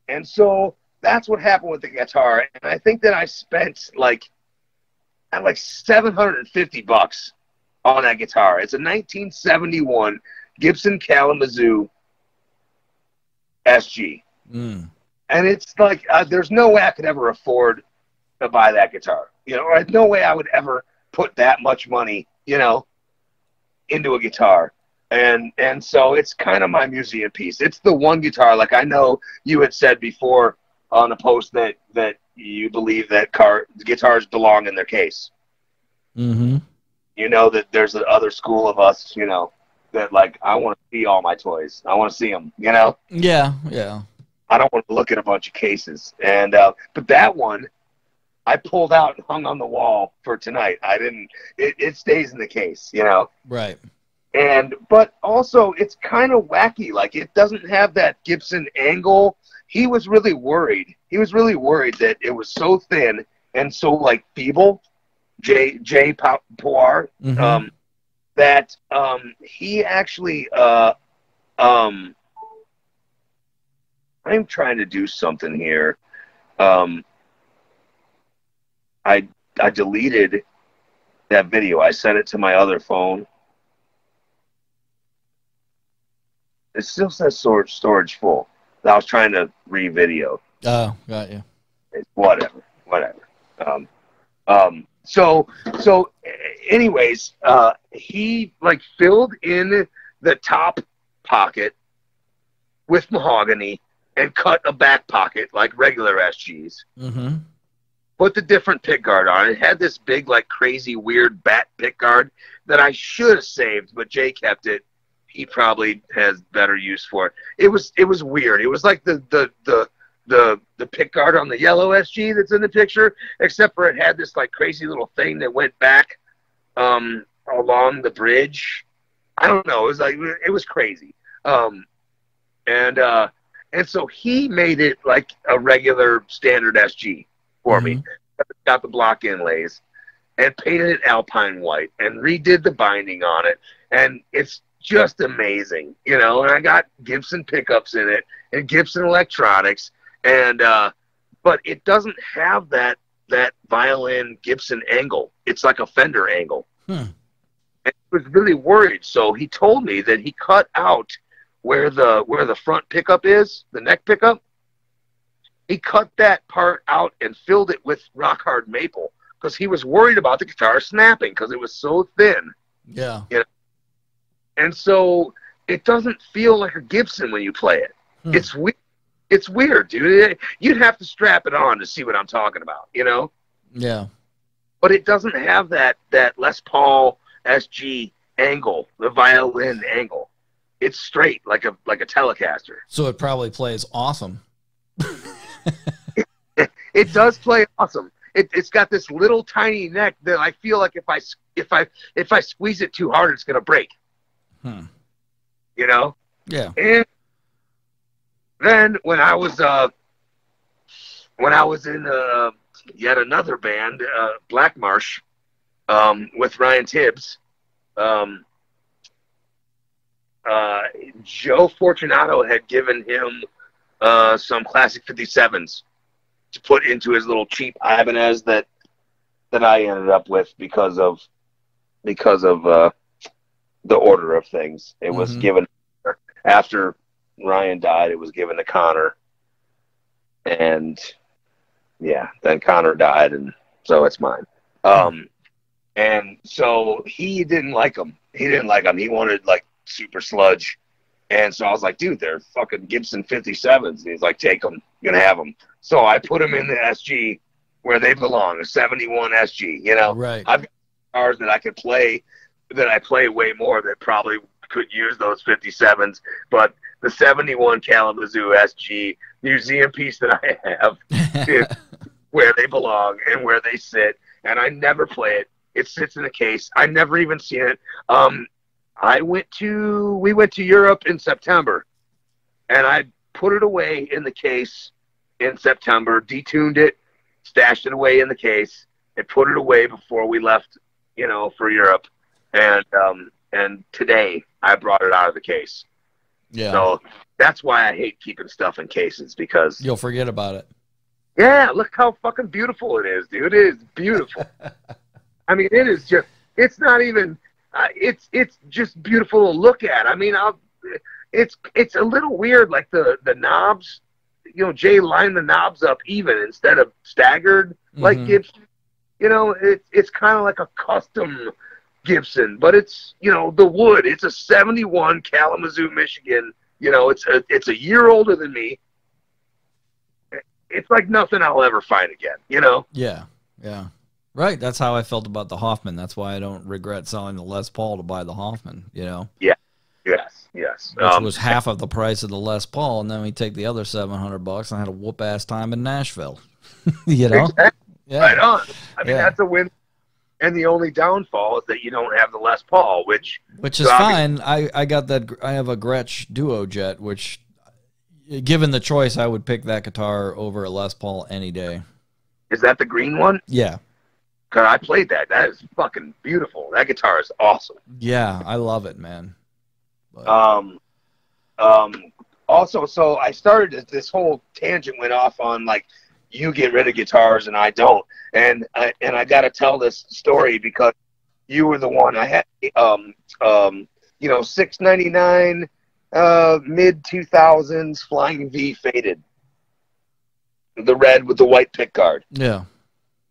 and so that's what happened with the guitar. And I think that I spent like $750 on that guitar. It's a 1971 Gibson Kalamazoo SG.
Mm.
And it's like, there's no way I could ever afford to buy that guitar. You know, or no way I would ever put that much money, you know, into a guitar. And so it's kind of my museum piece. It's the one guitar, like I know you had said before on a post that you believe that guitars belong in their case.
Mm-hmm.
You know that there's the other school of us, you know, that like, I want to see all my toys. I want to see them, you know?
Yeah, yeah.
I don't want to look at a bunch of cases. And but that one, I pulled out and hung on the wall for tonight. I didn't. It stays in the case, you know.
Right.
But also it's kind of wacky. Like it doesn't have that Gibson angle. He was really worried. He was really worried that it was so thin and so like feeble. Jay Puar,
mm-hmm.
That he actually I'm trying to do something here. I deleted that video. I sent it to my other phone. It still says storage full. I was trying to re-video.
Oh, got you.
Whatever. So anyways, he like filled in the top pocket with mahogany and cut a back pocket like regular SGs.
Mm-hmm.
Put the different pick guard on. It had this big, like crazy, weird bat pick guard that I should have saved, but Jay kept it. He probably has better use for it. It was weird. It was like the pick guard on the yellow SG that's in the picture, except for it had this like crazy little thing that went back along the bridge. I don't know. It was crazy. And so he made it like a regular standard SG for me. Got the block inlays and painted it alpine white and redid the binding on it. And it's just amazing, you know. And I got Gibson pickups in it and Gibson electronics, and but it doesn't have that violin Gibson angle. It's like a Fender angle. And I was really worried, so he told me that he cut out where the front pickup is, the neck pickup. He cut that part out and filled it with rock hard maple because he was worried about the guitar snapping because it was so thin.
Yeah.
You know? And so it doesn't feel like a Gibson when you play it. It's weird. It's weird, dude. You'd have to strap it on to see what I'm talking about, you know?
Yeah.
But it doesn't have that Les Paul SG angle, the violin angle. It's straight like a Telecaster.
So it probably plays awesome.
It does play awesome. It's got this little tiny neck that I feel like if I squeeze it too hard, it's gonna break. You know?
Yeah.
And then when I was in yet another band, Black Marsh, with Ryan Tibbs, Joe Fortunato had given him some classic 57s to put into his little cheap Ibanez that I ended up with because of the order of things. It was given after Ryan died. It was given to Connor, and yeah, then Connor died, and so it's mine. And so he didn't like them. He wanted like super sludge. And so I was like, dude, they're fucking Gibson 57s. And he's like, take them. You're going to have them. So I put them in the SG where they belong, a 71 SG, you know?
Right.
I've got guitars that I could play, that I play way more that probably could use those 57s. But the 71 Kalamazoo SG museum piece that I have is where they belong and where they sit. And I never play it. It sits in a case. I've never even seen it. We went to Europe in September, and I put it away in the case in September, detuned it, stashed it away in the case, and put it away before we left, you know, for Europe. And today I brought it out of the case.
Yeah.
So that's why I hate keeping stuff in cases, because
you'll forget about it.
Yeah, look how fucking beautiful it is, dude. It is beautiful. I mean, it is just, it's not even, it's just beautiful to look at. I mean, it's a little weird, like the knobs, you know, Jay lined the knobs up even instead of staggered like Gibson. You know, it's kind of like a custom Gibson, but it's, you know, the wood. It's a 71 Kalamazoo, Michigan. You know, it's a year older than me. It's like nothing I'll ever find again, you know?
Yeah, yeah. Right, that's how I felt about the Hoffman. That's why I don't regret selling the Les Paul to buy the Hoffman, you know?
Yeah, yes.
Which was half of the price of the Les Paul, and then we take the other $700 and I had a whoop-ass time in Nashville. You know?
Exactly.
Yeah.
Right on. I mean, that's a win. And the only downfall is that you don't have the Les Paul, which
is fine. I got that. I have a Gretsch Duo Jet, which, given the choice, I would pick that guitar over a Les Paul any day.
Is that the green one?
Yeah.
Cause I played that. That is fucking beautiful. That guitar is awesome.
Yeah, I love it, man. But...
Also, so I started this whole tangent went off on like you get rid of guitars and I don't, and I got to tell this story because you were the one I had. You know, $699 mid 2000s Flying V faded, the red with the white pick guard.
Yeah.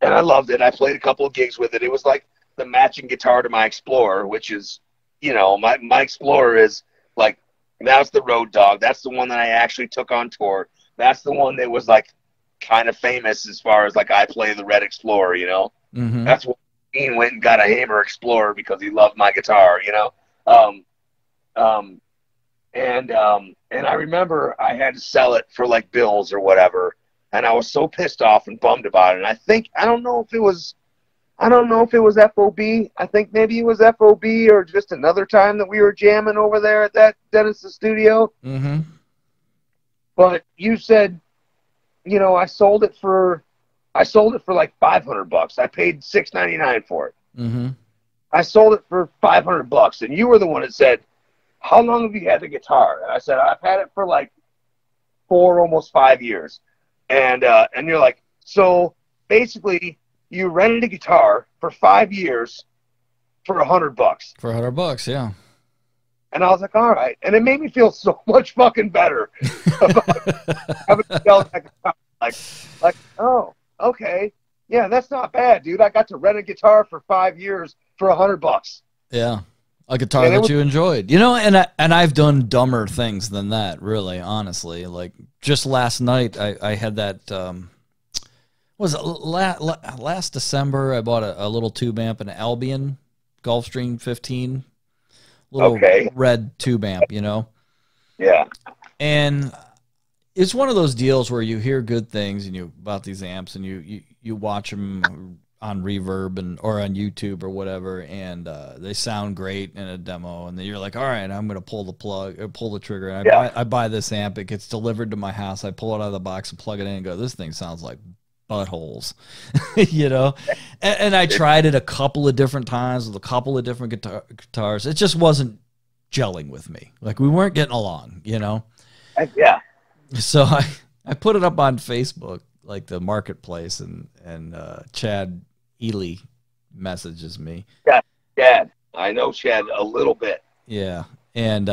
And I loved it. I played a couple of gigs with it. It was like the matching guitar to my Explorer, which is, you know, my Explorer is like, that's the road dog. That's the one that I actually took on tour. That's the one that was like kind of famous as far as like I play the red Explorer, you know. That's when Ian went and got a Hammer Explorer because he loved my guitar, you know. And I remember I had to sell it for like bills or whatever. And I was so pissed off and bummed about it. And I don't know if it was I don't know if it was FOB. I think maybe it was FOB or just another time that we were jamming over there at that Dennis' studio.
Mm-hmm.
But you said, you know, I sold it for like $500. I paid $6.99 for it.
Mm-hmm.
I sold it for $500, and you were the one that said, "How long have you had the guitar?" And I said, "I've had it for like 4, almost 5 years." And you're like, "So basically, you rented a guitar for 5 years for $100."
For $100, yeah.
And I was like, "All right," and it made me feel so much fucking better about having to sell that guitar. Like, oh, okay, yeah, that's not bad, dude. I got to rent a guitar for 5 years for $100.
Yeah, a guitar that you enjoyed, you know. And I've done dumber things than that, really, honestly. Like just last night, I had that. Was it last December? I bought a little tube amp, an Albion Gulfstream 15, little red tube amp, you know.
Yeah.
And it's one of those deals where you hear good things and about these amps, and you watch them on Reverb or on YouTube or whatever, and they sound great in a demo, and then you're like, all right, I'm gonna pull the trigger. And I buy this amp. It gets delivered to my house. I pull it out of the box and plug it in and go, this thing sounds like buttholes, you know. And I tried it a couple of different times with a couple of different guitars. It just wasn't gelling with me. Like we weren't getting along, you know.
Yeah.
So I put it up on Facebook, like the marketplace, and Chad Ely messages me.
Yeah, Chad. I know Chad a little bit.
Yeah, and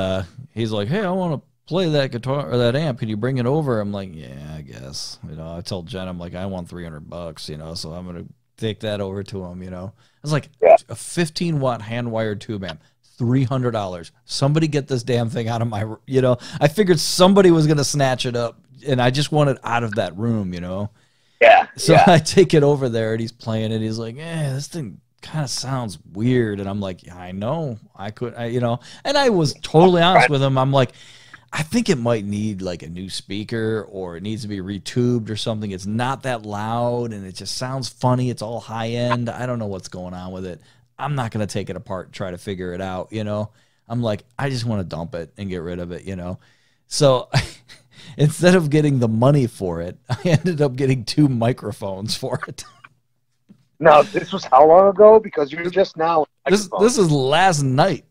he's like, "Hey, I want to play that guitar or that amp. Can you bring it over?" I'm like, "Yeah, I guess." You know, I told Jen, I'm like, "I want $300, you know, so I'm gonna take that over to him." You know, I was like, a 15-watt hand-wired tube amp. $300. Somebody get this damn thing out of my, you know. I figured somebody was gonna snatch it up, and I just want it out of that room, you know.
Yeah.
So I take it over there, and he's playing it. He's like, this thing kind of sounds weird. And I'm like, yeah, I know. You know. And I was totally honest with him. I'm like, I think it might need like a new speaker, or it needs to be retubed or something. It's not that loud, and it just sounds funny. It's all high end. I don't know what's going on with it. I'm not going to take it apart and try to figure it out, you know. I'm like, I just want to dump it and get rid of it, you know. So instead of getting the money for it, I ended up getting 2 microphones for it.
Now, this was how long ago? Because you're just now.
This is last night.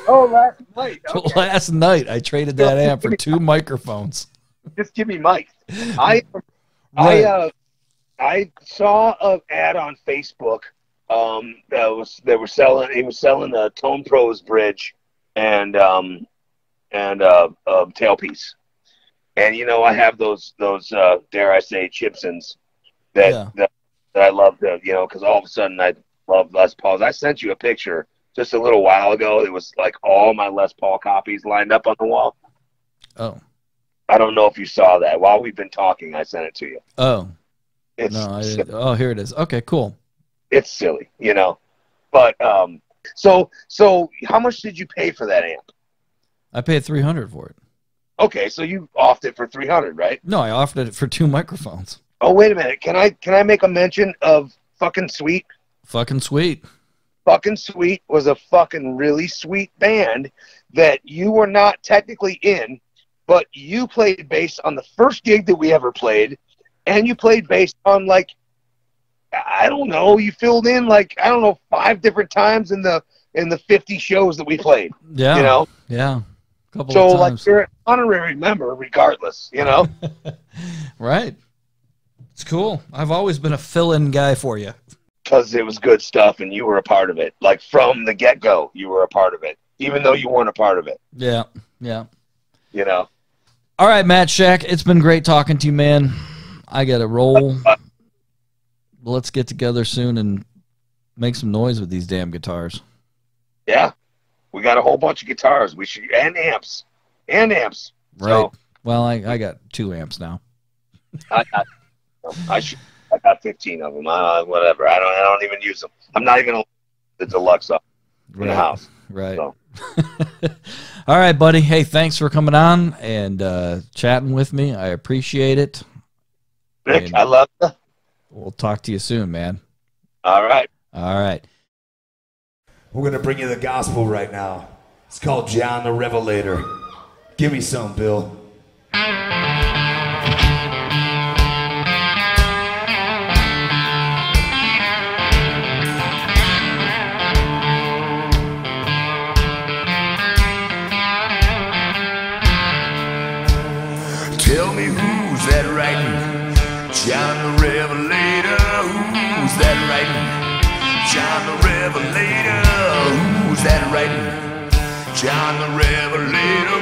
Oh, last night. Okay.
Last night, I traded that amp for 2 microphones.
Just give me mics. I saw an ad on Facebook. He was selling a Tone Pros bridge and tailpiece. And you know, I have those dare I say Chipsons that I love to, you know, because all of a sudden I love Les Pauls. I sent you a picture just a little while ago. It was like all my Les Paul copies lined up on the wall.
Oh.
I don't know if you saw that. While we've been talking, I sent it to you.
Oh. Oh, here it is. Okay, cool.
It's silly, you know. But so how much did you pay for that amp?
I paid $300 for it.
Okay, so you offed it for $300, right?
No, I offered it for 2 microphones.
Oh, wait a minute. Can I make a mention of Fucking Sweet?
Fucking Sweet.
Fucking Sweet was a fucking really sweet band that you were not technically in, but you played bass on the first gig that we ever played, and you played bass on, like, I don't know, you filled in, like, I don't know, 5 different times in the 50 shows that we played.
Yeah.
You know?
Yeah.
So, like, you're an honorary member regardless, you know?
Right. It's cool. I've always been a fill-in guy for you.
Because it was good stuff and you were a part of it. Like, from the get-go, you were a part of it, even though you weren't a part of it.
Yeah, yeah.
You know?
All right, Matt Shack, it's been great talking to you, man. I got to roll. Let's get together soon and make some noise with these damn guitars.
Yeah. We got a whole bunch of guitars. We should, and amps.
Right.
So,
well, I got 2 amps now.
I got 15 of them. Whatever. I don't even use them. I'm not even the deluxe up in the house.
Right.
So.
All right, buddy. Hey, thanks for coming on and chatting with me. I appreciate it.
Nick, I love you.
We'll talk to you soon, man.
All right.
All right.
We're going to bring you the gospel right now. It's called John the Revelator. Give me some, Bill.
Tell me who's that writing? John the Revelator. Who's that writing? John the Revelator. Who's that writing? John the Revelator.